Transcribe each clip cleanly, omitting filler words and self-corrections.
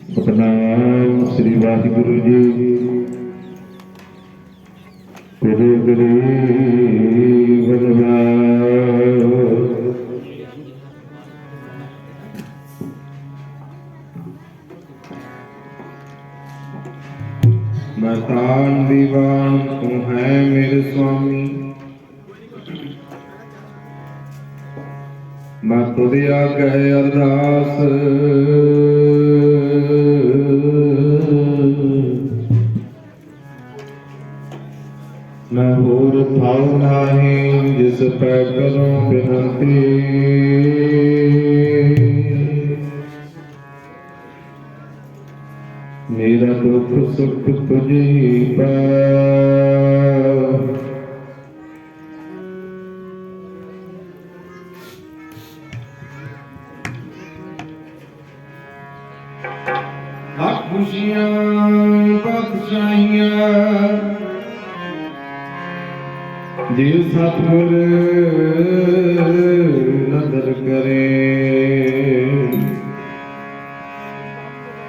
ਸਤਿਨਾਮ ਸ੍ਰੀ ਵਾਹਿਗੁਰੂ ਜੀ। ਗੁਰੂ ਗਰੀਬ ਮੈਂ ਤਾਨ ਦੀਵਾਨ ਤੂੰ ਹੈ ਮੇਰੇ ਸੁਆਮੀ। ਮੈਂ ਤੁਧ ਆਗੇ ਅਰਦਾਸ ਮੈਂ ਹੋਰ ਥਾਉ ਨਾਹੀ ਜਿਸ ਪੈ ਕਰੋ ਬਿਨਤੀ। ਮੇਰਾ ਦੁੱਖ ਸੁਖ ਤੁਝੀ ਪੈ ਖੁਸ਼ੀਆਂ ਬਖਸ਼ਾਈਆਂ ਦਿਲ ਸਤਿਗੁਰ ਨਦਰ ਕਰੇ।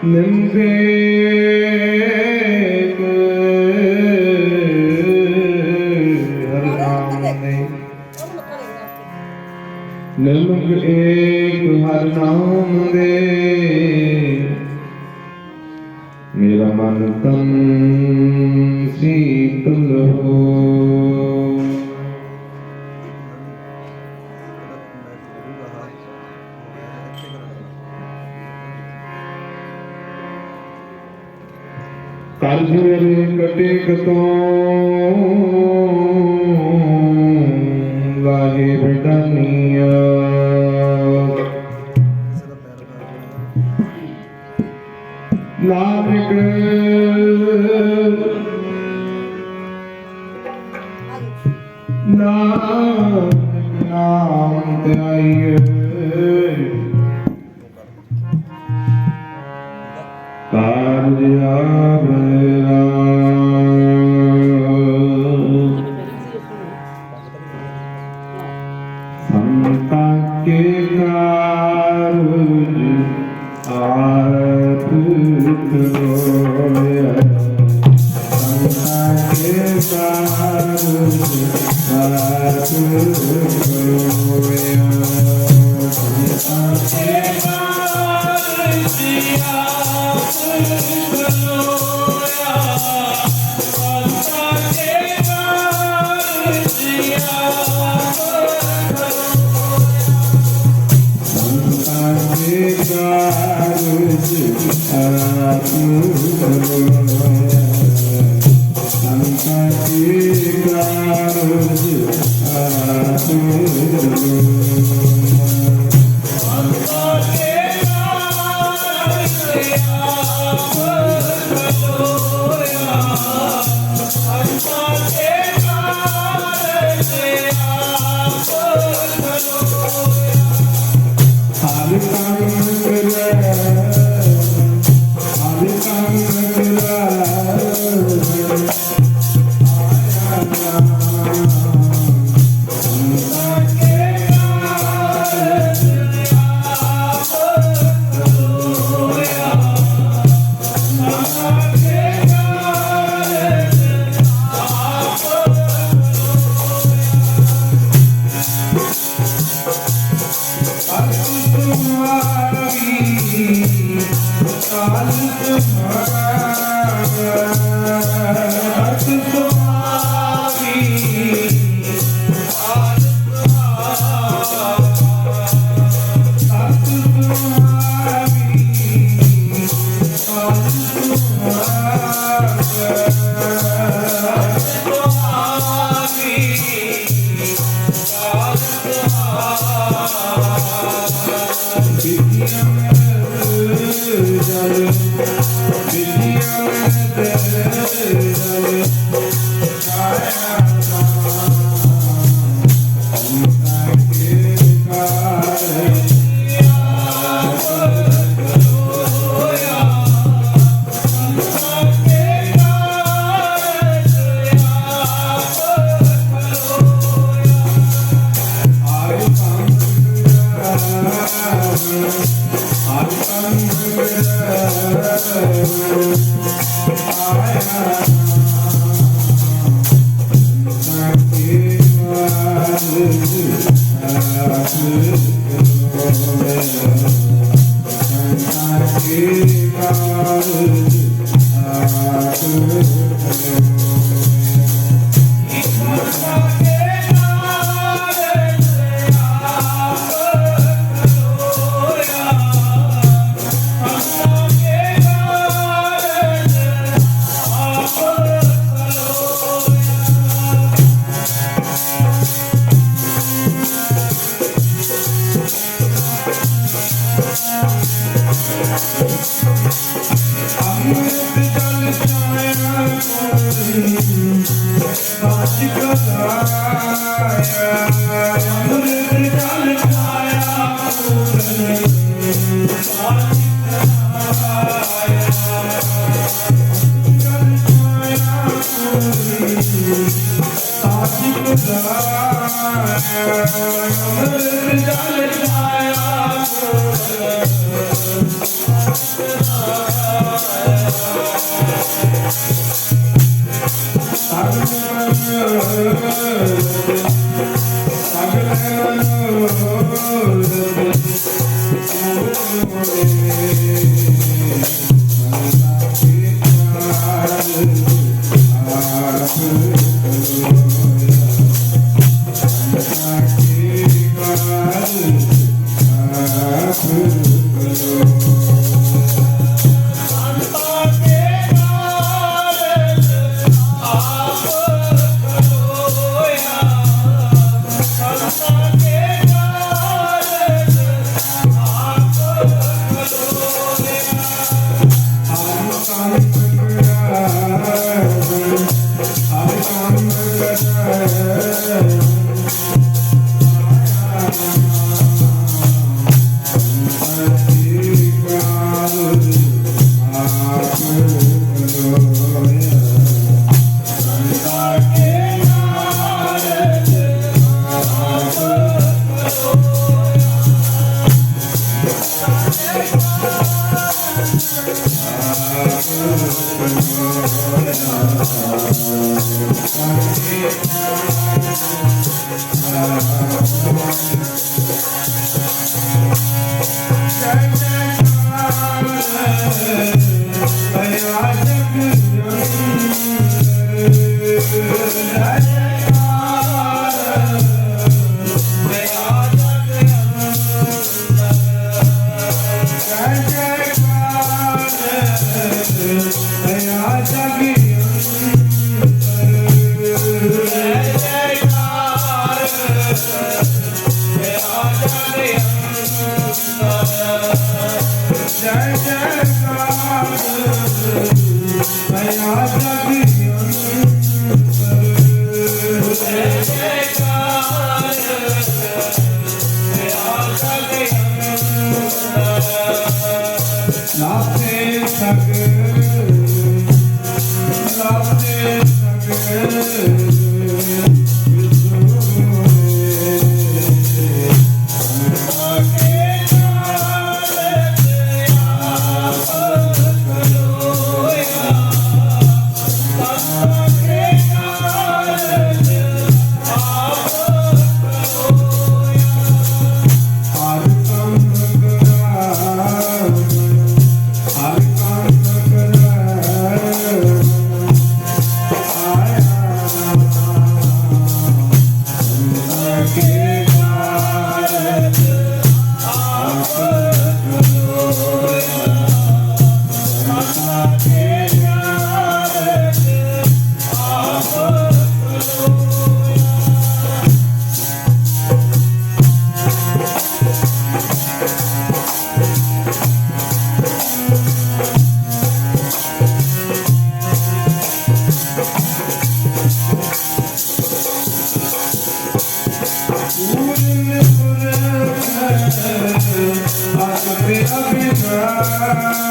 ਨਿੰਦੇ ਹਰ ਨਾਮ ਨੇ ਨਿਰਮਲ ਏਕ ਹਰ ਨਾਮ ਦੇ। मेरा मन तन शीतल हो। कर्ज कटे कतों लागे बेटानिया। नानक नानक नाम ध्याइए कारज आवे संता के कारज आप करोया। संता के कारज आप करोया। Hare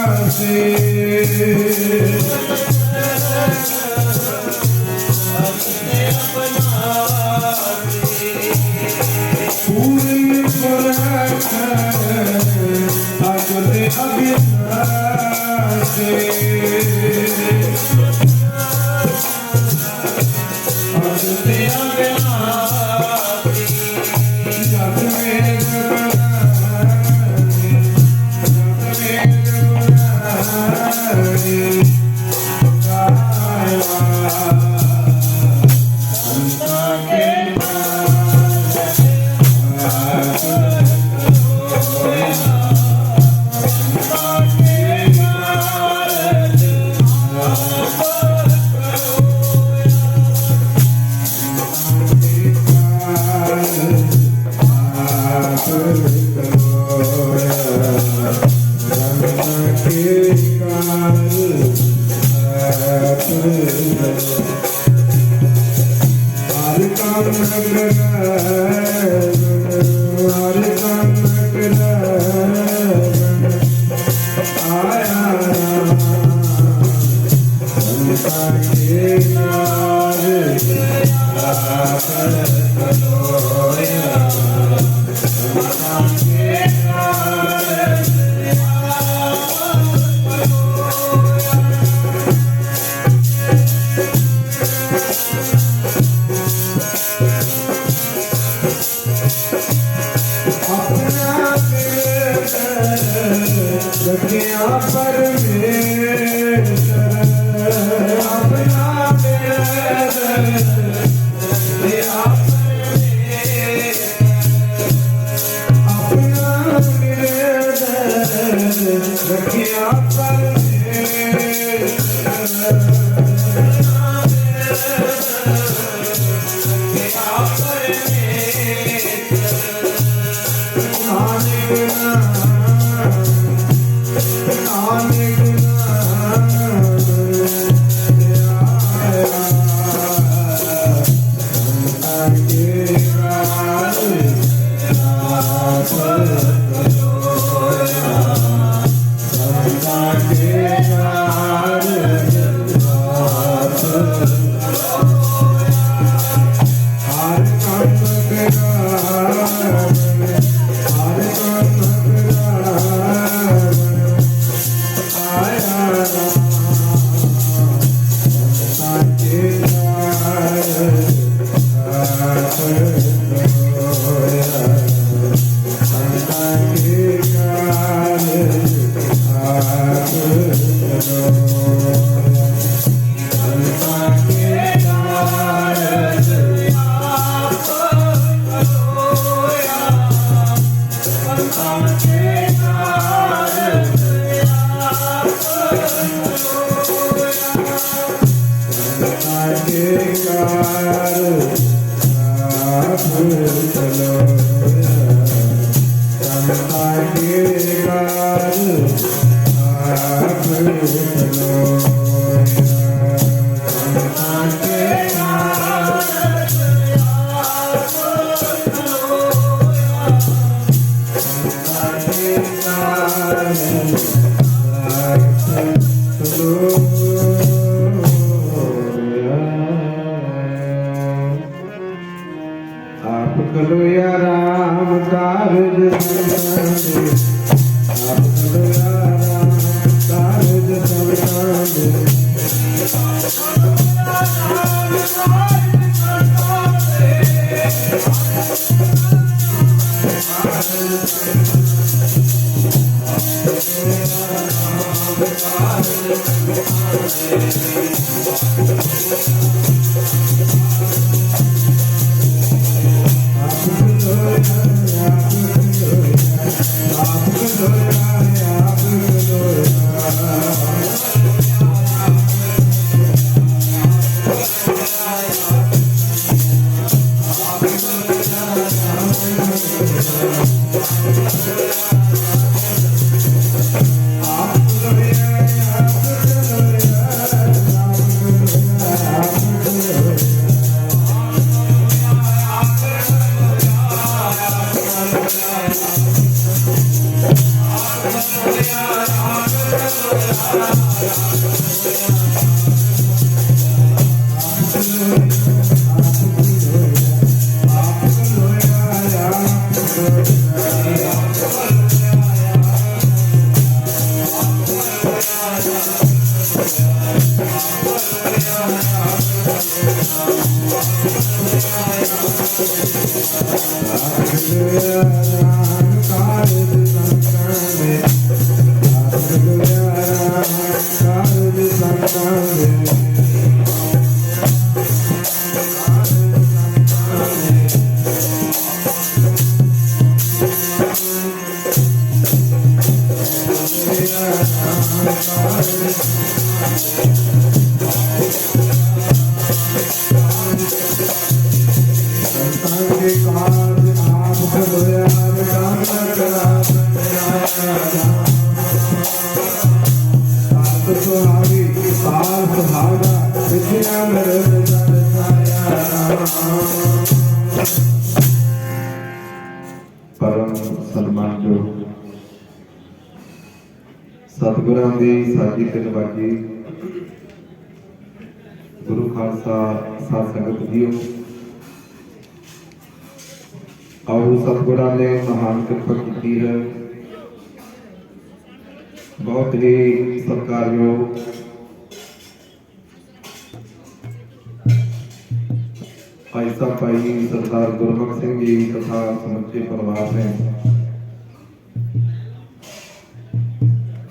Hare परम सन्मानयोग सतगुरां दी साजी ते नवाजी गुरु खालसा साध संगत जीओ, आओ सतगुरां ने महान कृपा की है। बहुत ही सत्कारयोग भाई साहब भाई सरदार गुरमुख सिंह जी तथा समुचे परिवार ने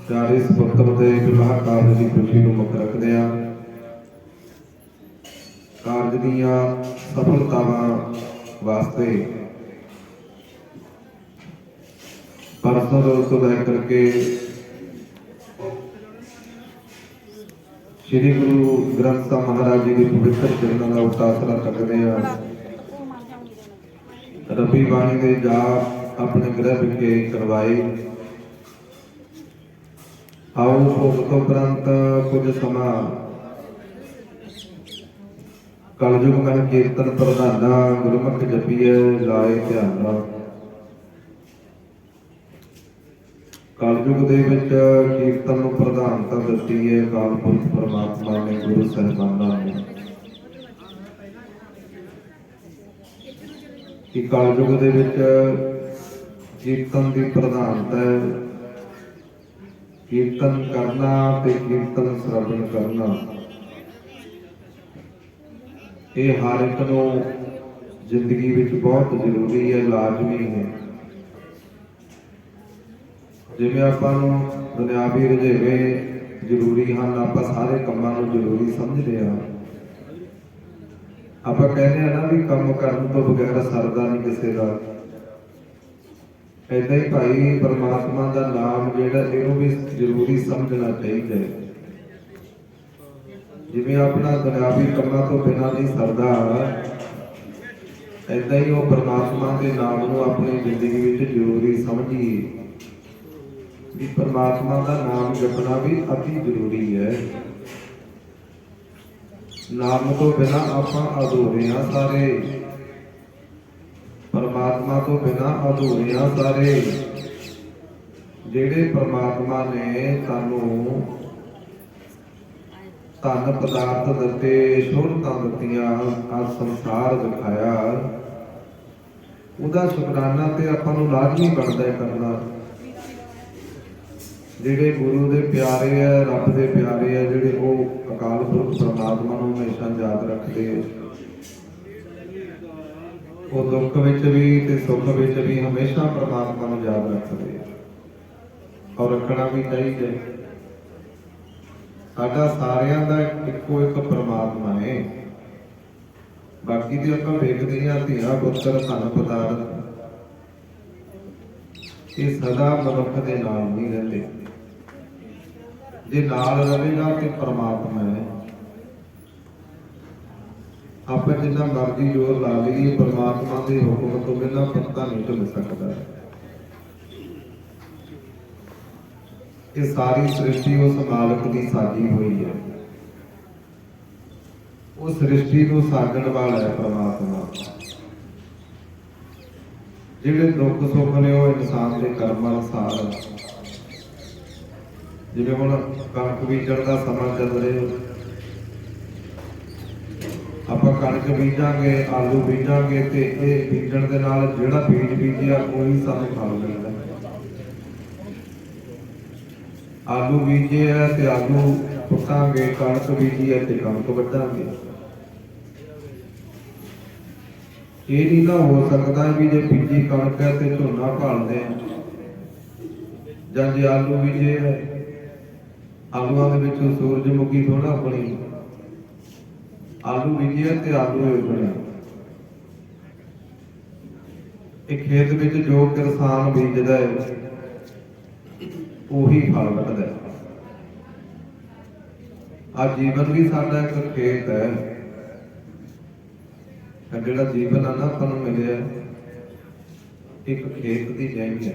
प्यारे सुपुत्र के विवाह कार्य की खुशी को मुख रखदे कार्य दीआं सफलतावां वास्ते परसों रोज तो लैकर के श्री गुरु ग्रंथ साहिब महाराज जी की पवित्र चरणों का उतासरा सकते हैं। रबी बाणी के जाप अपने गृह विखे करवाए। आओ भोग तो उपरंत कुछ समा कलयुग में कीर्तन प्रधाना गुरमुख जपीए लाए ध्यान। कलयुग दे विच कीर्तन नूं प्रधानता दित्ती है अकाल पुरख परमात्मा ने गुरु साहिबाना ने कि कलयुग दे विच कीर्तन की प्रधानता है। कीर्तन करना ते कीर्तन श्रवण करना ये हर एक नूं जिंदगी विच बहुत जरूरी है, लाजमी है। जिवें आपां नूं दुनियावी रुझेवे जरूरी हैं, आपां सारे कामां नूं जरूरी समझदे हां। आपां कहते हैं ना भी काम करन तो बगैर सरदा नहीं किसी का। ऐदा ही भाई परमात्मा का नाम जिहड़ा इहनूं भी जरूरी समझना चाहिए। जिवें अपना दुनियावी कामां तो बिना नहीं सरदा, ऐदा ही वो परमात्मा के नाम नूं अपनी जिंदगी विच जरूरी समझिए कि परमात्मा का नाम जपना भी अति जरूरी है। नाम तो बिना आपां अधूरे हां सारे, परमात्मा तो बिना अधूरे हां सारे। जिहड़े परमात्मा ने सानूं धन पदार्थ दिते, शोहरतां दित्तियां, आ संसार दिखाया, उहदा शुकराना ते आपां नूं लाजमी बनदा करना। जिहड़े गुरु दे प्यारे है, रब दे प्यारे है, जिहड़े वो अकाल पुरख परमात्मा नूं हमेशा याद रखते, वो दुख विच भी ते सुख विच भी हमेशा परमात्मा नूं याद रखते और रखना भी चाहिए। साडा सारियां दा इक्को एक परमात्मा है। बाकी दी आपां वेखदे हां धीआं पुत्तर धन पदार्थ, ये सदा मनुख दे नाल नहीं रहिंदे। जे नाल रहेगा तो परमात्मा है। आप जिन्ना मर्जी जोर ला लीए, परमात्मा के हुक्म तो बिना पत्ता नहीं ढल सकता। ये सारी सृष्टि उस मालक की साजी हुई है। उस सृष्टि को साजण वाला है परमात्मा। जिहड़े दुख सुख ने वो इंसान के कर्म अनुसार, ਜਿਵੇਂ ਹੁਣ ਕਣਕ ਬੀਜਣ ਦਾ ਸਮਾਂ ਚੱਲ ਰਿਹਾ, ਆਪਾਂ ਕਣਕ ਬੀਜਾਂਗੇ, ਆਲੂ ਬੀਜਾਂਗੇ, ਤੇ ਇਹ ਬੀਜਣ ਦੇ ਨਾਲ ਜਿਹੜਾ ਬੀਜ ਬੀਜਿਆ ਉਹੀ ਸਾਨੂੰ ਫਲ ਮਿਲਦਾ। ਆਲੂ ਬੀਜੇ ਹੈ ਤੇ ਆਲੂ ਪੁੱਟਾਂਗੇ, ਕਣਕ ਬੀਜੀ ਹੈ ਤੇ ਕਣਕ ਵੱਢਾਂਗੇ। ਇਹ ਨਹੀਂ ਨਾ ਹੋ ਸਕਦਾ ਵੀ ਜੇ ਬੀਜੀ ਕਣਕ ਹੈ ਤੇ ਝੋਨਾ ਭਾਲਦੇ ਆ, ਜਾਂ ਜੇ ਆਲੂ ਬੀਜੇ ਹੈ, ਆਲੂਆਂ ਦੇ ਵਿੱਚੋਂ ਸੂਰਜਮੁਖੀ ਥੋੜਾ ਬਣੀ, ਆਲੂ ਬੀਜੇ ਤੇ ਆਲੂ ਹੀ ਬਣਿਆ। ਇਹ ਖੇਤ ਵਿੱਚ ਜੋ ਕਿਸਾਨ ਬੀਜਦਾ ਹੈ ਉਹੀ ਫਲ ਵੱਢਦਾ ਹੈ। ਆ ਜੀਵਨ ਵੀ ਸਾਡਾ ਇੱਕ ਖੇਤ ਹੈ। ਜਿਹੜਾ ਜੀਵਨ ਆ ਨਾ ਆਪਾਂ ਨੂੰ ਮਿਲਿਆ ਇੱਕ ਖੇਤ ਦੀ ਜੈਨ ਹੈ।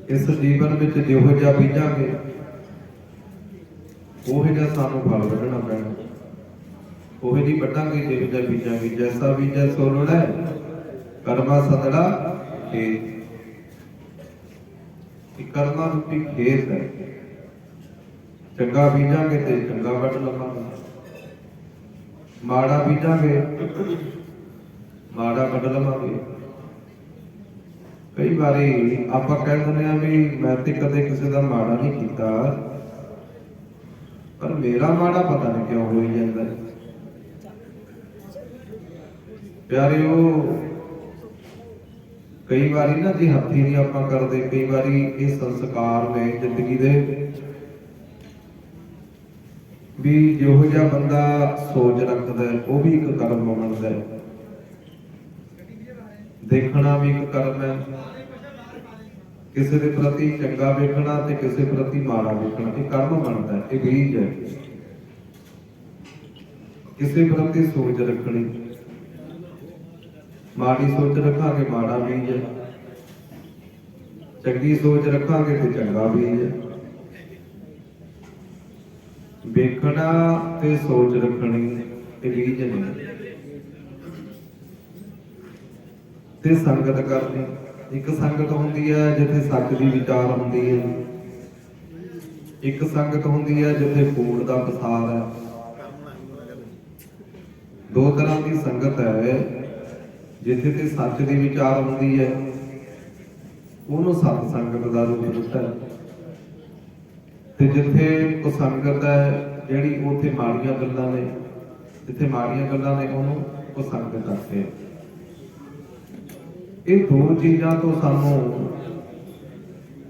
ਇਸ ਜੀਵਨ ਵਿੱਚ ਜਿਹੋ ਜਿਹਾ ਬੀਜਾਂਗੇ ਉਹੀ ਜਿਹਾ ਸਾਨੂੰ ਫਲ ਵੱਢਣਾ ਪੈਣਾ। ਉਹੀ ਜਿਹੀ ਵੱਢਾਂਗੇ ਜਿਹੋ ਜਿਹਾ ਬੀਜਾਂਗੇ। ਜੈਸਾ ਬੀਜੈ ਸੋ ਰੁੜੈ, ਕਰਮਾ ਸਦੜਾ ਖੇਤ। ਕਰਮਾਂ ਰੂਪੀ ਖੇਤ ਹੈ। ਚੰਗਾ ਬੀਜਾਂਗੇ ਤੇ ਚੰਗਾ ਵੱਢ ਲਵਾਂਗੇ, ਮਾੜਾ ਬੀਜਾਂਗੇ ਮਾੜਾ ਵੱਢ ਲਵਾਂਗੇ। ਕਈ ਵਾਰੀ ਆਪਾਂ ਕਹਿ ਦਿੰਦੇ ਆ ਵੀ ਮੈਂ ਤੇ ਕਦੇ ਕਿਸੇ ਦਾ ਮਾੜਾ ਨਹੀਂ ਕੀਤਾ, ਪਰ ਮੇਰਾ ਮਾੜਾ ਪਤਾ ਨਹੀਂ ਕਿਉਂ ਹੋਈ ਜਾਂਦਾ। ਪਿਆਰਿਓ, ਕਈ ਵਾਰੀ ਨਾ ਜੀ ਹੱਥੀ ਨਹੀਂ ਆਪਾਂ ਕਰਦੇ, ਕਈ ਵਾਰੀ ਇਹ ਸੰਸਕਾਰ ਨੇ ਜ਼ਿੰਦਗੀ ਦੇ ਵੀ ਜਿਹੋ ਜਿਹਾ ਬੰਦਾ ਸੋਚ ਰੱਖਦਾ ਉਹ ਵੀ ਇੱਕ ਕਰਮ ਬਣਦਾ ਹੈ। ਦੇਖਣਾ ਵੀ ਇੱਕ ਕਰਮ ਹੈ। ਕਿਸੇ ਦੇ ਪ੍ਰਤੀ ਚੰਗਾ ਵੇਖਣਾ ਤੇ ਕਿਸੇ ਪ੍ਰਤੀ ਮਾੜਾ ਵੇਖਣਾ ਇਹ ਕਰਮ ਬਣਦਾ ਹੈ, ਇਹ ਬੀਜ ਹੈ। ਕਿਸੇ ਪ੍ਰਤੀ ਸੋਚ ਰੱਖਣੀ, ਮਾੜੀ ਸੋਚ ਰੱਖਾਂਗੇ ਮਾੜਾ ਬੀਜ ਹੈ, ਚੰਗੀ ਸੋਚ ਰੱਖਾਂਗੇ ਤੇ ਚੰਗਾ ਬੀਜ ਹੈ। ਵੇਖਣਾ ਤੇ ਸੋਚ ਰੱਖਣੀ ਇਹ ਬੀਜ ਨੇ। ਤੇ ਸੰਗਤ ਕਰਨੀ, ਇੱਕ ਸੰਗਤ ਹੁੰਦੀ ਹੈ ਜਿੱਥੇ ਸੱਚ ਦੀ ਵਿਚਾਰ ਹੁੰਦੀ ਹੈ, ਇੱਕ ਸੰਗਤ ਹੁੰਦੀ ਹੈ ਜਿੱਥੇ ਕੂੜ ਦਾ ਪਸਾਰ ਹੈ। ਦੋ ਤਰ੍ਹਾਂ ਦੀ ਸੰਗਤ ਹੈ। ਜਿੱਥੇ ਤੇ ਸੱਚ ਦੀ ਵਿਚਾਰ ਹੁੰਦੀ ਹੈ ਉਹਨੂੰ ਸਤ ਸੰਗਤ ਦਾ ਰੂਪ ਦਿੱਤਾ, ਤੇ ਜਿੱਥੇ ਕੁਸੰਗਤ ਹੈ ਜਿਹੜੀ ਉੱਥੇ ਮਾੜੀਆਂ ਗੱਲਾਂ ਨੇ, ਜਿੱਥੇ ਮਾੜੀਆਂ ਗੱਲਾਂ ਨੇ ਉਹਨੂੰ ਕੁਸੰਗਤ ਦੱਸਦੇ। ਇਹ ਦੋ ਚੀਜ਼ਾਂ ਤੋਂ ਸਾਨੂੰ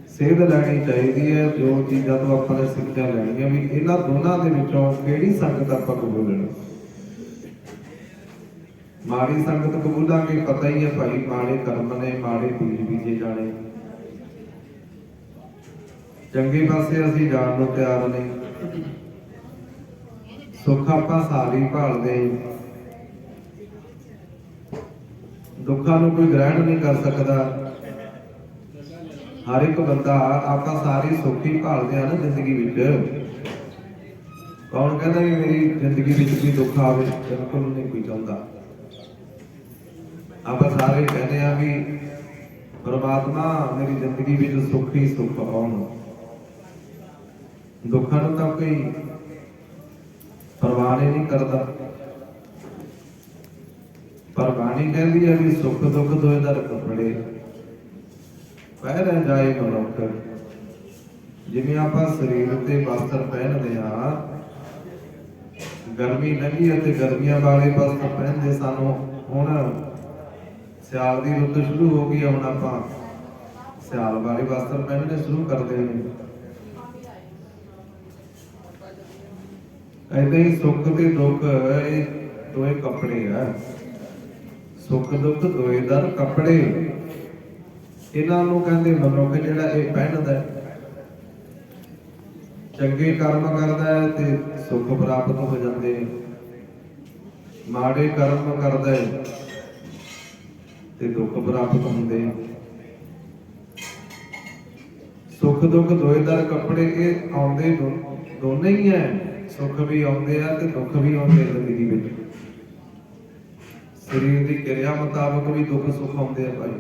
ਸੇਧ ਲੈਣੀ ਚਾਹੀਦੀ ਹੈ। ਜੋ ਚੀਜ਼ਾਂ ਤੋਂ ਆਪਾਂ ਨੇ ਸਿੱਖਿਆ ਲੈਣੀ ਹੈ ਵੀ ਇਹਨਾਂ ਦੋਨਾਂ ਦੇ ਵਿੱਚੋਂ ਕਿਹੜੀ ਸੰਗਤ ਆਪਾਂ ਕਬੂਲਣੀ। ਮਾੜੀ ਸੰਗਤ ਕਬੂਲਾਂਗੇ, ਪਤਾ ਹੀ ਹੈ ਭਾਈ ਮਾੜੇ ਕਰਮ ਨੇ, ਮਾੜੇ ਬੀਜ ਬੀਜੇ ਜਾਣੇ। ਚੰਗੇ ਪਾਸੇ ਅਸੀਂ ਜਾਣ ਨੂੰ ਤਿਆਰ ਨਹੀਂ। ਸੁੱਖ ਆਪਾਂ ਸਾਰੀ ਭਾਲਦੇ, ਦੁੱਖਾਂ ਨੂੰ ਕੋਈ ਗ੍ਰਹਿਣ ਨਹੀਂ ਕਰ ਸਕਦਾ। ਹਰ ਇੱਕ ਬੰਦਾ, ਆਪਾਂ ਸਾਰੇ ਸੁੱਖ ਹੀ ਭਾਲਦੇ ਆ ਨਾ ਜ਼ਿੰਦਗੀ ਵਿੱਚ। ਕੌਣ ਕਹਿੰਦਾ ਵੀ ਮੇਰੀ ਜ਼ਿੰਦਗੀ ਵਿੱਚ ਵੀ ਦੁੱਖ ਆਵੇ? ਬਿਲਕੁਲ ਨਹੀਂ ਕੋਈ ਚਾਹੁੰਦਾ। ਆਪਾਂ ਸਾਰੇ ਕਹਿੰਦੇ ਆ ਵੀ ਪਰਮਾਤਮਾ ਮੇਰੀ ਜ਼ਿੰਦਗੀ ਵਿੱਚ ਸੁੱਖ ਹੀ ਸੁੱਖ ਆਉਣ। ਦੁੱਖਾਂ ਨੂੰ ਤਾਂ ਕੋਈ ਪਰਵਾਹ ਨਹੀਂ ਕਰਦਾ। ਪਰ ਬਾਣੀ ਕਹਿੰਦੀ ਹੈ ਵੀ ਸੁੱਖ ਦੁੱਖ ਦੋਏ ਦਰ ਕੱਪੜੇ ਪਹਿ ਰਹਿ ਜਾਏ ਮਨੁੱਖ। ਜਿਵੇਂ ਆਪਾਂ ਸਰੀਰ ਤੇ ਵਸਤਰ ਪਹਿਨਦੇ ਆ, ਗਰਮੀ ਲੰਘੀ ਅਤੇ ਗਰਮੀਆਂ ਵਾਲੇ ਵਸਤਰ ਪਹਿਨਦੇ ਸਾਨੂੰ। ਹੁਣ ਸਿਆਲ ਦੀ ਰੁੱਤ ਸ਼ੁਰੂ ਹੋ ਗਈ, ਹੁਣ ਆਪਾਂ ਸਿਆਲ ਵਾਲੇ ਵਸਤਰ ਪਹਿਨਣੇ ਸ਼ੁਰੂ ਕਰਦੇ ਨੇ। ਏਦਾਂ ਹੀ ਸੁੱਖ ਤੇ ਦੁੱਖ ਇਹ ਦੋਏ ਕੱਪੜੇ ਆ। ਸੁੱਖ ਦੁੱਖ ਦੋਏ ਦਰ ਕੱਪੜੇ, ਇਹਨਾਂ ਨੂੰ ਕਹਿੰਦੇ ਮਨੁੱਖ ਜਿਹੜਾ ਇਹ ਪਹਿਨਦਾ। ਚੰਗੇ ਕਰਮ ਕਰਦਾ ਹੈ ਤੇ ਸੁੱਖ ਪ੍ਰਾਪਤ ਹੋ ਜਾਂਦੇ, ਮਾੜੇ ਕਰਮ ਕਰਦਾ ਹੈ ਤੇ ਦੁੱਖ ਪ੍ਰਾਪਤ ਹੁੰਦੇ। ਸੁੱਖ ਦੁੱਖ ਦੋਏ ਦਰ ਕੱਪੜੇ ਇਹ ਆਉਂਦੇ ਦੋਨੇ ਹੀ ਹੈ। ਸੁੱਖ ਵੀ ਆਉਂਦੇ ਆ ਤੇ ਦੁੱਖ ਵੀ ਆਉਂਦੇ ਜ਼ਿੰਦਗੀ ਵਿੱਚ। ਸਰੀਰ ਦੀ ਕਿਰਿਆ ਮੁਤਾਬਕ ਵੀ ਦੁੱਖ ਸੁੱਖ ਆਉਂਦੇ ਆ ਭਾਈ।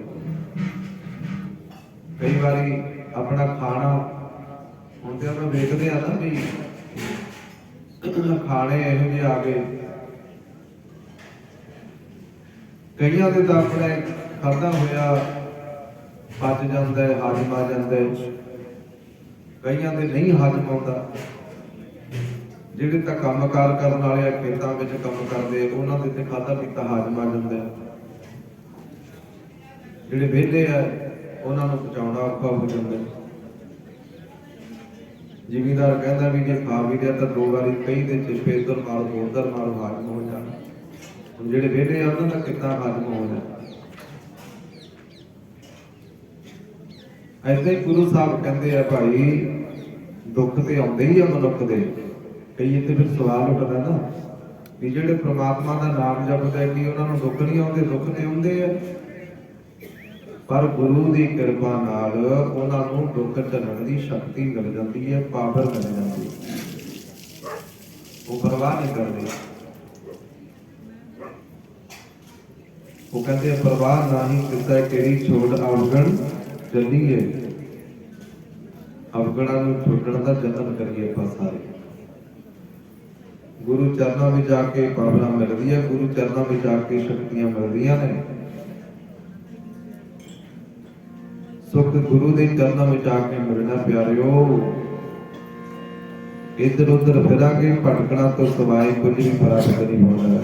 ਕਈ ਵਾਰੀ ਆਪਣਾ ਖਾਣਾ ਹੁਣ ਤੇ ਆਪਾਂ ਵੇਖਦੇ ਆ ਨਾ ਵੀ ਖਾਣੇ ਇਹੋ ਜਿਹੇ ਆ ਗਏ, ਕਈਆਂ ਦੇ ਤਾਂ ਆਪਣੇ ਖਾਧਾ ਹੋਇਆ ਪਚ ਜਾਂਦਾ ਹੈ, ਹਜਮ ਆ ਜਾਂਦਾ ਹੈ, ਕਈਆਂ ਦੇ ਨਹੀਂ ਹਜਮ ਆਉਂਦਾ। ਜਿਹੜੇ ਤਾਂ ਕੰਮਕਾਰ ਕਰਨ ਵਾਲੇ ਆ, ਖੇਤਾਂ ਵਿੱਚ ਕੰਮ ਕਰਦੇ, ਉਹਨਾਂ ਦੇ ਤੇ ਖਾਧਾ ਪੀਤਾ ਹਜਮ ਆ ਜਾਂਦਾ ਹੈ। ਜਿਹੜੇ ਵਿਹਲੇ ਆ ਉਹਨਾਂ ਨੂੰ ਪਚਾਉਣਾ ਔਖਾ ਹੋ ਜਾਂਦਾ। ਜ਼ਿਮੀਂਦਾਰ ਕਹਿੰਦਾ ਵੀ ਜੇ ਖਾ ਵੀ ਲਿਆ ਤਾਂ 2 ਵਾਰੀ ਕਈ ਦੇ ਚਿੱਪੇ ਇੱਧਰ ਮਾਰ ਉੱਧਰ ਮਾਰ ਹਜਮ ਹੋ ਜਾਣਾ। ਹੁਣ ਜਿਹੜੇ ਵਿਹਲੇ ਆ ਉਹਨਾਂ ਦਾ ਕਿੱਦਾਂ ਹਜਮ ਹੋ ਜਾਣਾ। ਏਦਾਂ ਹੀ ਗੁਰੂ ਸਾਹਿਬ ਕਹਿੰਦੇ ਆ ਭਾਈ, ਦੁੱਖ ਤੇ ਆਉਂਦੇ ਹੀ ਆ ਮਨੁੱਖ ਦੇ। ਕਈ ਇੱਥੇ ਫਿਰ ਸਵਾਲ ਉੱਠਦਾ ਨਾ ਵੀ ਜਿਹੜੇ ਪ੍ਰਮਾਤਮਾ ਦਾ ਨਾਮ ਜਪਦੇ ਕਿ ਉਹਨਾਂ ਨੂੰ ਦੁੱਖ ਨਹੀਂ ਆਉਂਦੇ? ਦੁੱਖ ਤੇ ਆਉਂਦੇ ਆ, ਪਰ ਗੁਰੂ ਦੀ ਕਿਰਪਾ ਨਾਲ ਉਹਨਾਂ ਨੂੰ ਦੁੱਖ ਝੱਲਣ ਦੀ ਸ਼ਕਤੀ ਮਿਲ ਜਾਂਦੀ ਹੈ, ਪਾਵਰ ਮਿਲ ਜਾਂਦੀ ਹੈ। ਉਹ ਪਰਵਾਹ ਨਹੀਂ ਕਰਦੇ। ਉਹ ਕਹਿੰਦੇ ਪਰਵਾਹ ਨਹੀਂ ਕਿਤਾ ਤੇਰੀ ਛੋੜ ਅਵਗਣ ਚੱਲੀਏ। ਅਵਗਣਾਂ ਨੂੰ ਛੋੜਨ ਦਾ ਯਤਨ ਕਰੀਏ ਆਪਾਂ ਸਾਰੇ। ਗੁਰੂ ਚਰਨਾਂ ਵਿੱਚ ਜਾ ਕੇ ਪਾਵਰਾਂ ਮਿਲਦੀ ਹੈ, ਗੁਰੂ ਚਰਨਾਂ ਵਿੱਚ ਜਾ ਕੇ ਸ਼ਕਤੀਆਂ ਮਿਲਦੀਆਂ ਨੇ। ਸੁਖ ਗੁਰੂ ਦੇ ਚਰਨਾਂ ਵਿੱਚ ਆ ਕੇ ਮਿਲਣਾ ਪਿਆਰਿਓ। ਇੱਧਰ ਉੱਧਰ ਫਿਰਾਂਗੇ, ਭਟਕਣਾ ਤੋਂ ਸਿਵਾਏ ਕੁਝ ਵੀ ਪ੍ਰਾਪਤ ਨਹੀਂ ਹੋਣਾ।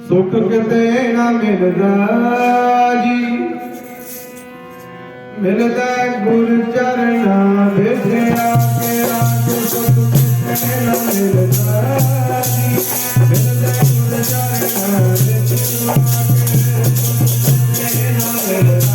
ਸੁਖ ਕਿਤੇ ਨਾ ਮਿਲਦਾ ਜੀ, ਮਿਲਦਾ ਗੁਰ ਚਰਨਾਂ ਵਿੱਚ ਆ ਕੇ ਰਾਜ। ਸੁਖ ਕਿਤੇ ਨਾ ਮਿਲਦਾ ਜੀ, ਮਿਲਦਾ ਗੁਰ ਚਰਨਾਂ ਵਿੱਚ ਆ ਕੇ ਨਾ ਮਿਲਦਾ।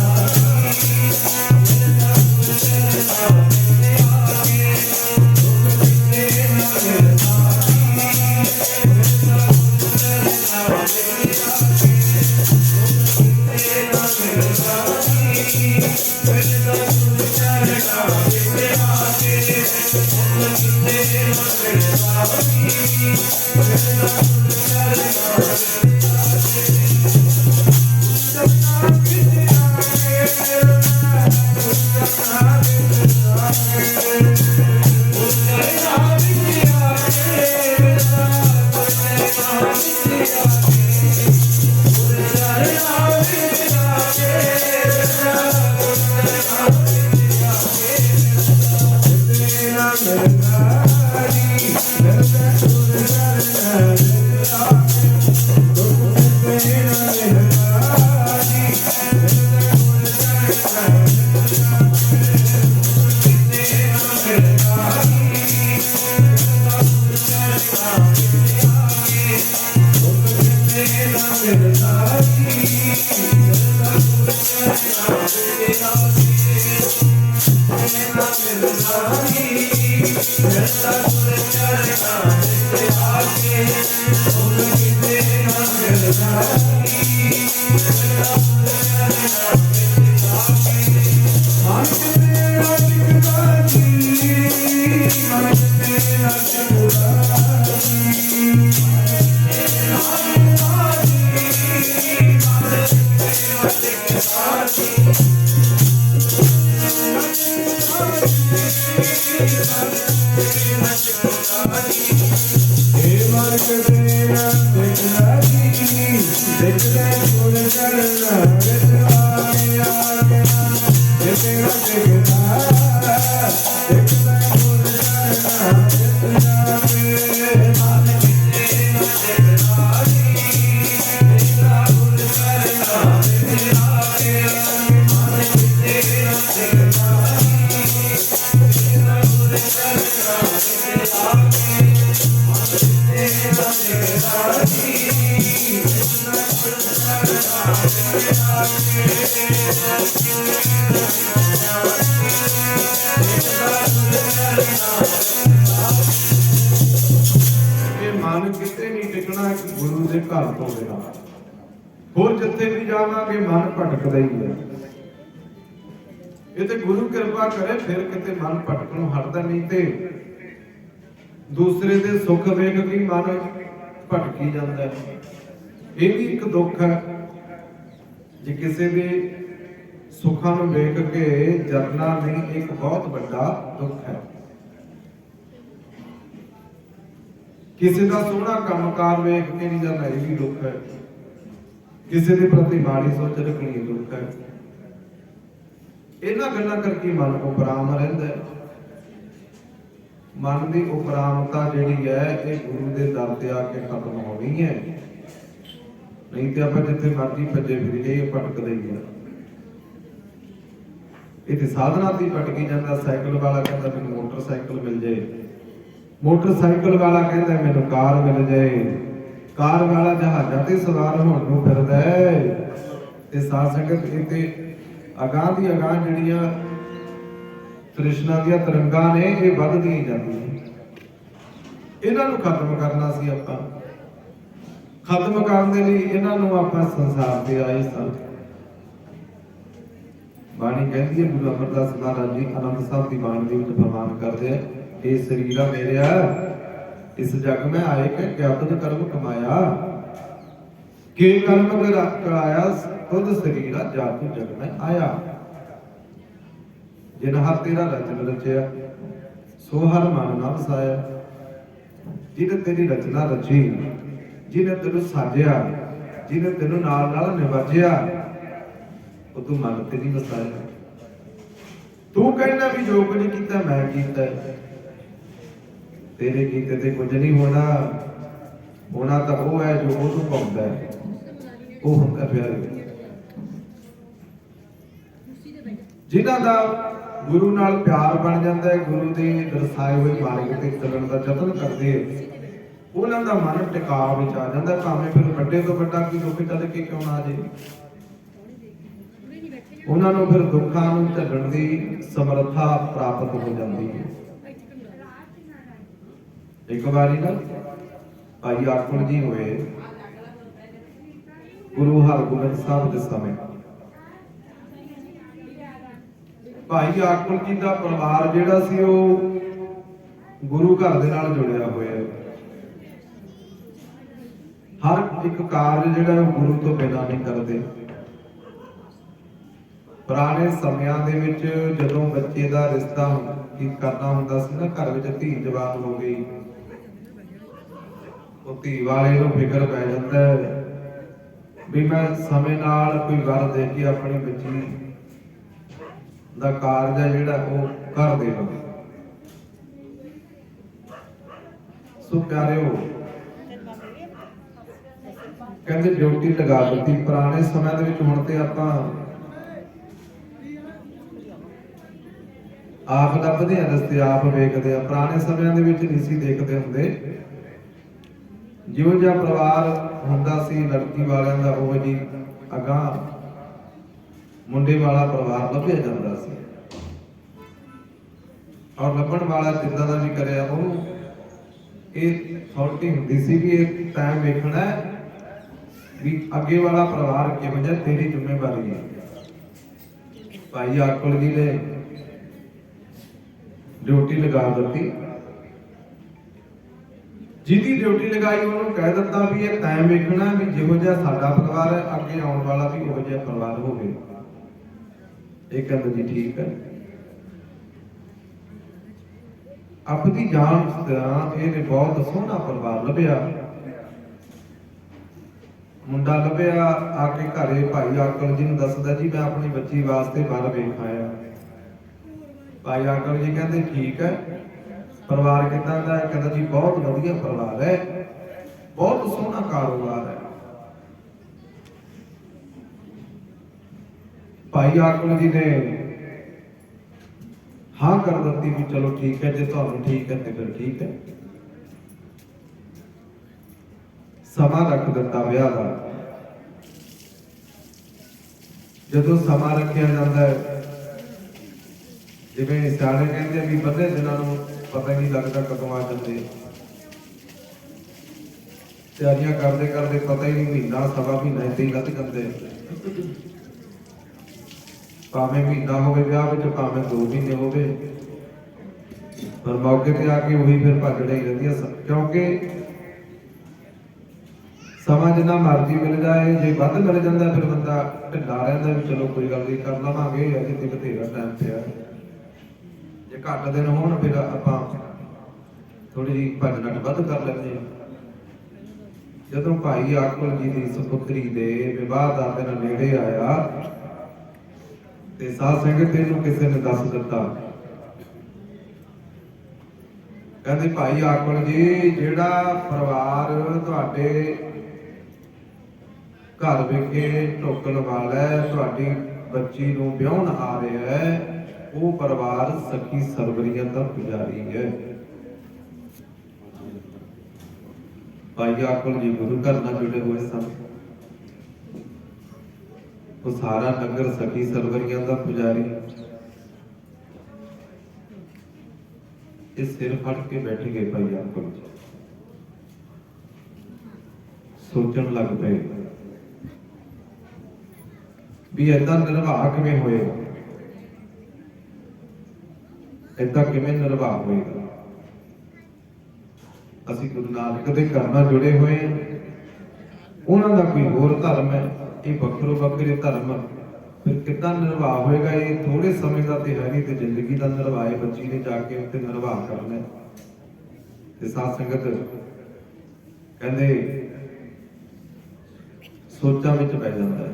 ਮਨ ਕਿਤੇ ਨਹੀਂ ਟਿਕਣਾ ਗੁਰੂ ਦੇ ਘਰ ਤੋਂ ਬਿਨਾਂ। ਹੋਰ ਜਿੱਥੇ ਵੀ ਜਾਵਾਂਗੇ ਮਨ ਭਟਕਦਾ ਹੀ ਹੈ। ਇਹ ਤੇ ਗੁਰੂ ਕਿਰਪਾ ਕਰੇ ਫਿਰ ਕਿਤੇ ਮਨ ਭਟਕਣੋਂ ਹਟਦਾ, ਨਹੀਂ ਤੇ ਦੂਸਰੇ ਦੇ ਸੁੱਖ ਵੇਖ ਕੇ ਮਨ ਭਟਕੀ ਜਾਂਦਾ ਹੈ। ਇਹ ਵੀ ਇੱਕ ਦੁੱਖ ਹੈ। ਜੇ ਕਿਸੇ ਦੇ ਸੁੱਖਾਂ ਨੂੰ ਵੇਖ ਕੇ ਜਰਨਾ ਨਹੀਂ ਇੱਕ ਬਹੁਤ ਵੱਡਾ ਦੁੱਖ ਹੈ। ਕਿਸੇ ਦਾ ਸੋਹਣਾ ਕੰਮਕਾਰ ਵੇਖ ਕੇ ਨਹੀਂ ਜਰਨਾ ਇਹ ਵੀ ਦੁੱਖ ਹੈ। ਕਿਸੇ ਦੇ ਪ੍ਰਤੀ ਮਾੜੀ ਸੋਚ ਰੱਖਣੀ ਦੁੱਖ ਹੈ। ਇਹਨਾਂ ਗੱਲਾਂ ਕਰਕੇ ਮਨ ਉਪਰਾਮ ਰਹਿੰਦਾ ਹੈ। ਮਨ ਦੀ ਉਪਰਾਮਤਾ ਜਿਹੜੀ ਹੈ ਇਹ ਗੁਰੂ ਦੇ ਦਰ ਤੇ ਆ ਕੇ ਖਤਮ ਹੋਣੀ ਹੈ। ਨਹੀਂ ਤੇ ਆਪਾਂ ਜਿੱਥੇ ਮਰਜ਼ੀ ਭੱਜੇ ਫਿਰੀਏ ਭਟਕਦੇ ਹੀ ਆ। ਇਹ ਸਾਧਨਾ ਦੀ ਭਟਕੀ ਜਾਂਦਾ। ਸਾਈਕਲ ਵਾਲਾ ਕਹਿੰਦਾ ਮੈਨੂੰ ਮੋਟਰਸਾਈਕਲ ਮਿਲ ਜਾਏ, ਮੋਟਰਸਾਈਕਲ ਵਾਲਾ ਕਹਿੰਦਾ ਮੈਨੂੰ ਕਾਰ ਮਿਲ ਜਾਏ, ਕਾਰ ਵਾਲਾ ਜਹਾਜ਼ਾਂ ਤੇ ਸਵਾਰ ਹੋਣ ਨੂੰ ਫਿਰਦਾ ਹੈ। ਤੇ ਸਾਧ ਸੰਗਤ ਇੱਥੇ ਅਗਾਂਹ ਦੀ ਅਗਾਂਹ ਜਿਹੜੀਆਂ ਤ੍ਰਿਸ਼ਨਾ ਦੀਆਂ ਤਰੰਗਾਂ ਨੇ ਇਹ ਵੱਧਦੀਆਂ ਜਾਂਦੀਆਂ। ਇਹਨਾਂ ਨੂੰ ਖਤਮ ਕਰਨਾ ਸੀ ਆਪਾਂ। ਖਤਮ ਕਰਨ ਦੇ ਲਈ ਇਹਨਾਂ ਨੂੰ ਆਪਾਂ ਸੰਸਾਰ ਤੇ ਆਏ ਸਾਂ। ਬਾਣੀ ਕਹਿੰਦੀ ਹੈ, ਗੁਰੂ ਅਮਰਦਾਸ ਮਹਾਰਾਜ ਜੀ ਆਨੰਦ ਸਾਹਿਬ ਦੀ ਬਾਣੀ ਦੇ ਵਿੱਚ ਫਰਮਾਨ ਕਰਦੇ ਆ, ਇਹ ਸਰੀਰਾ ਮੇਰਿਆ ਇਸ ਜਗ ਮੈਂ ਆਏ ਕਿ ਕਿਆ ਤੁਧ ਕਰਮ ਕਮਾਇਆ, ਕੇ ਕਰਮ ਕਰਾਇਆ ਤੁਧ ਸਰੀਰਾ ਜਾ ਤੂੰ ਜਗ ਮੈਂ ਆਇਆ। ਜਿਨ ਹਰ ਤੇਰਾ ਰਚਨ ਰਚਿਆ ਸੋ ਹਰ ਮਨ ਨਾ ਵਸਾਇਆ। ਜਿਹਨੇ ਤੇਰੀ ਰਚਨਾ ਰਚੀ, ਜਿਹਨੇ ਤੈਨੂੰ ਸਾਜਿਆ, ਜਿਹਨੇ ਤੈਨੂੰ ਨਾਲ ਨਾਲ ਨਿਵਾਜਿਆ, ਉਹ ਤੂੰ ਮਨ ਤੇ ਨਹੀਂ ਵਸਾਇਆ। ਤੂੰ ਕਹਿੰਦਾ ਵੀ ਜੋ ਕੁਝ ਕੀਤਾ ਮੈਂ ਕੀਤਾ, ਤੇਰੇ ਕੀਤੇ ਤੇ ਕੁਝ ਨਹੀਂ ਹੋਣਾ। ਹੋਣਾ ਤਾਂ ਉਹ ਹੈ ਜੋ ਉਹਨੂੰ ਪਾਉਂਦਾ ਹੈ, ਉਹ ਹੁੰਦਾ ਪਿਆਰੇ। ਜਿਨ੍ਹਾਂ ਦਾ ਗੁਰੂ ਨਾਲ ਪਿਆਰ ਬਣ ਜਾਂਦਾ ਹੈ, ਗੁਰੂ ਦੇ ਦਰਸਾਏ ਹੋਏ ਮਾਰਗ ਤੇ ਚੱਲਣ ਦਾ ਯਤਨ ਕਰਦੇ, ਉਹਨਾਂ ਦਾ ਮਨ ਟਿਕਾਅ ਵਿੱਚ ਆ ਜਾਂਦਾ। ਭਾਵੇਂ ਫਿਰ ਵੱਡੇ ਤੋਂ ਵੱਡਾ ਕੋਈ ਦੁੱਖ ਚੱਲ ਕੇ ਕਿਉਂ ਨਾ ਆ ਜੇ, ਉਹਨਾਂ ਨੂੰ ਫਿਰ ਦੁੱਖਾਂ ਨੂੰ ਝੱਲਣ ਦੀ ਸਮਰੱਥਾ ਪ੍ਰਾਪਤ ਹੋ ਜਾਂਦੀ ਹੈ। ਇੱਕ ਵਾਰੀ ਨਾ ਭਾਈ ਆਖਣ ਜੀ ਹੋਏ ਗੁਰੂ ਹਰਗੋਬਿੰਦ ਸਾਹਿਬ ਦੇ ਸਮੇਂ। ਭਾਈ ਆਖਣ ਜੀ ਦਾ ਪਰਿਵਾਰ ਜਿਹੜਾ ਸੀ ਉਹ ਗੁਰੂ ਘਰ ਦੇ ਨਾਲ ਜੁੜਿਆ ਹੋਇਆ ਹੈ। ਹਰ ਇੱਕ ਕਾਰਜ ਜਿਹੜਾ ਉਹ ਗੁਰੂ ਤੋਂ ਬਿਨਾਂ ਨਹੀਂ ਕਰਦੇ। ਪੁਰਾਣੇ ਸਮਿਆਂ ਦੇ ਵਿੱਚ ਜਦੋਂ ਬੱਚੇ ਦਾ ਰਿਸ਼ਤਾ ਕਰਨਾ ਹੁੰਦਾ ਸੀ ਨਾ, ਘਰ ਵਿੱਚ ਧੀ ਜਵਾਨ ਹੋ ਗਈ, ਉਹ ਧੀ ਵਾਲੇ ਨੂੰ ਫਿਕਰ ਪੈ ਜਾਂਦਾ ਹੈ ਵੀ ਮੈਂ ਸਮੇਂ ਨਾਲ ਕੋਈ ਵਰ ਦੇ ਕੇ ਆਪਣੀ ਬੱਚੀ ਦਾ ਕਾਰਜ ਹੈ ਜਿਹੜਾ ਉਹ ਕਰ ਦੇਵਾਂ। ਸੋ ਪਿਆਰਿਓ, ਕਹਿੰਦੇ ਡਿਊਟੀ ਲਗਾ ਦਿੱਤੀ। ਪੁਰਾਣੇ ਸਮਿਆਂ ਦੇ ਵਿੱਚ, ਹੁਣ ਤੇ ਆਪਾਂ ਆਪ ਲੱਭਦੇ ਆ ਰਸਤੇ, ਆਪ ਵੇਖਦੇ ਆ। ਪੁਰਾਣੇ ਸਮਿਆਂ ਦੇ ਵਿੱਚ ਨਹੀਂ ਸੀ ਦੇਖਦੇ ਹੁੰਦੇ। ਜਿਹੋ ਜਿਹਾ ਪਰਿਵਾਰ ਹੁੰਦਾ ਸੀ ਲੜਕੀ ਵਾਲਿਆਂ ਦਾ, ਉਹ ਜੀ ਅਗਾਂਹ ਮੁੰਡੇ ਵਾਲਾ ਪਰਿਵਾਰ ਲੱਭਿਆ ਜਾਂਦਾ ਸੀ। ਔਰ ਲੱਭਣ ਵਾਲਾ ਜਿੱਦਾਂ ਦਾ ਵੀ ਕਰਿਆ ਉਹਨੂੰ ਇਹ ਅਥਾਰਟੀ ਹੁੰਦੀ ਸੀ ਵੀ ਇਹ ਟਾਈਮ ਵੇਖਣਾ ਵੀ ਅੱਗੇ ਵਾਲਾ ਪਰਿਵਾਰ ਕਿਹੋ ਜਿਹਾ, ਤੇਰੀ ਜ਼ਿੰਮੇਵਾਰੀ ਹੈ। ਭਾਈ ਆਕਲ ਜੀ ਨੇ ਡਿਊਟੀ ਲਗਾ ਦਿੱਤੀ। ਜਿਹਦੀ ਡਿਊਟੀ ਲਗਾਈ ਉਹਨੂੰ ਕਹਿ ਦਿੱਤਾ ਵੀ ਇਹ ਟਾਈਮ ਵੇਖਣਾ ਵੀ ਜਿਹੋ ਜਿਹਾ ਸਾਡਾ ਪਰਿਵਾਰ ਹੈ, ਅੱਗੇ ਆਉਣ ਵਾਲਾ ਵੀ ਉਹੋ ਜਿਹਾ ਪਰਿਵਾਰ ਹੋਵੇ। ਇਹ ਕਹਿੰਦਾ ਜੀ ਠੀਕ ਹੈ। ਆਪਣੀ ਜਾਨ ਤਰ੍ਹਾਂ ਇਹਨੇ ਬਹੁਤ ਸੋਹਣਾ ਪਰਿਵਾਰ ਲੱਭਿਆ। ਮੁੰਡਾ ਲੱਭਿਆ, ਆ ਕੇ ਘਰੇ ਭਾਈ ਆਕਲ ਜੀ ਨੂੰ ਦੱਸਦਾ ਜੀ ਮੈਂ ਆਪਣੀ ਬੱਚੀ ਵਾਸਤੇ ਬਾਹਰ ਵੇਖ ਆਇਆ। ਭਾਈ ਆਕਲ ਜੀ ਕਹਿੰਦੇ ਠੀਕ ਹੈ, ਪਰਿਵਾਰ ਕਿੱਦਾਂ ਦਾ ਹੈ? ਕਹਿੰਦਾ ਜੀ ਬਹੁਤ ਵਧੀਆ ਪਰਿਵਾਰ ਹੈ, ਬਹੁਤ ਸੋਹਣਾ ਕਾਰੋਬਾਰ ਹੈ। ਭਾਈ ਆਕਲ ਜੀ ਨੇ ਹਾਂ ਕਰ ਦਿੱਤੀ ਵੀ ਚਲੋ ਠੀਕ ਹੈ, ਜੇ ਤੁਹਾਨੂੰ ਠੀਕ ਹੈ ਤੇ ਫਿਰ ਠੀਕ ਹੈ। ਸਮਾਂ ਰੱਖ ਦਿੱਤਾ ਵਿਆਹ ਦਾ। ਜਦੋਂ ਸਮਾਂ ਰੱਖਿਆ ਜਾਂਦਾ ਹੈ, ਜਿਵੇਂ ਸਿਆਣੇ ਕਹਿੰਦੇ ਆ ਵੀ ਬੰਦੇ ਦਿਨਾਂ ਨੂੰ ਪਤਾ ਨਹੀਂ ਲੱਗਦਾ ਕਦੋਂ ਆ ਜਾਂਦੇ। ਤਿਆਰੀਆਂ ਕਰਦੇ ਕਰਦੇ ਪਤਾ ਹੀ ਨਹੀਂ, ਮਹੀਨਾ ਸਵਾ ਮਹੀਨਾ ਇੱਥੇ ਹੀ ਲੱਗ ਜਾਂਦੇ। ਭਾਵੇਂ ਮਹੀਨਾ ਹੋਵੇ ਵਿਆਹ ਵਿੱਚ, ਭਾਵੇਂ 2 ਮਹੀਨੇ ਹੋਵੇ, ਪਰ ਮੌਕੇ ਤੇ ਆ ਕੇ ਉਹੀ ਫਿਰ ਭੱਜੜੇ ਹੀ ਰਹਿੰਦੀਆਂ। ਕਿਉਂਕਿ ਸਮਾਂ ਜਿੰਨਾ ਮਰਜ਼ੀ ਮਿਲ ਜਾਏ, ਜੇ ਵੱਧ ਮਿਲ ਜਾਂਦਾ ਫਿਰ ਬੰਦਾ ਢਿੱਲਾ ਰਹਿੰਦਾ ਵੀ ਚਲੋ ਕੋਈ ਗੱਲ ਨਹੀਂ ਕਰ ਲਵਾਂਗੇ, ਅਜੇ ਤੇ ਬਥੇਰਾ ਟਾਈਮ ਪਿਆ। ਜੇ ਘੱਟ ਦਿਨ ਹੋਣ ਫਿਰ ਆਪਾਂ ਥੋੜੀ ਜਿਹੀ ਭੱਜ ਨੱਠ ਵੱਧ ਕਰ ਲੈਂਦੇ ਹਾਂ। ਜਦੋਂ ਭਾਈ ਆਕਲ ਜੀ ਦੀ ਸੁਪੁੱਤਰੀ ਦੇ ਵਿਵਾਹ ਦਾ ਦਿਨ ਨੇੜੇ ਆਇਆ ਤੇ ਸਾਧ ਸੰਗਤ ਨੂੰ ਕਿਸੇ ਨੇ ਦੱਸ ਦਿੱਤਾ, ਕਹਿੰਦੇ ਭਾਈ ਆਕਲ ਜੀ, ਜਿਹੜਾ ਪਰਿਵਾਰ ਤੁਹਾਡੇ ਘਰ ਵਿਖੇ ਢੋਕਣ ਵਾਲਾ ਹੈ, ਤੁਹਾਡੀ ਬੱਚੀ ਨੂੰ ਵਿਆਹੁਣ ਆ ਰਿਹਾ ਹੈ, ਉਹ ਪਰਿਵਾਰ ਸਖੀ ਸਰਵਰੀਆਂ ਦਾ ਪੁਜਾਰੀ ਹੈ। ਭਾਈ ਆਕਲ ਜੀ ਗੁਰੂ ਘਰ ਨਾਲ ਜੁੜੇ ਹੋਏ ਸਨ। ਉਹ ਸਾਰਾ ਨਗਰ ਸਖੀ ਸਰਵਰੀਆਂ ਦਾ ਪੁਜਾਰੀ। ਇਹ ਸਿਰ ਫੜ ਕੇ ਬੈਠ ਗਏ ਭਾਈ ਆਕਲ ਜੀ, ਸੋਚਣ ਲੱਗ ਪਏ ਵੀ ਏਦਾਂ ਨਿਰਵਾਹ ਕਿਵੇਂ ਹੋਏਗਾ, ਏਦਾਂ ਕਿਵੇਂ ਨਿਰਵਾਹ ਹੋਏਗਾ। ਅਸੀਂ ਗੁਰੂ ਨਾਨਕ ਦੇ ਘਰ ਨਾਲ ਜੁੜੇ ਹੋਏ ਹਾਂ, ਉਹਨਾਂ ਦਾ ਕੋਈ ਹੋਰ ਧਰਮ ਹੈ, ਇਹ ਵੱਖਰੋ ਵੱਖਰੇ ਧਰਮ, ਫਿਰ ਕਿੱਦਾਂ ਨਿਰਵਾਹ ਹੋਏਗਾ। ਇਹ ਥੋੜੇ ਸਮੇਂ ਦਾ ਤੇ ਹੈ ਨਹੀਂ, ਤੇ ਜ਼ਿੰਦਗੀ ਦਾ ਨਿਰਵਾਹ ਹੈ, ਬੱਚੀ ਨੇ ਜਾ ਕੇ ਉੱਤੇ ਨਿਰਵਾਹ ਕਰਨਾ। ਤੇ ਸਾਧ ਸੰਗਤ ਕਹਿੰਦੇ ਸੋਚਾਂ ਵਿੱਚ ਪੈ ਜਾਂਦਾ ਹੈ।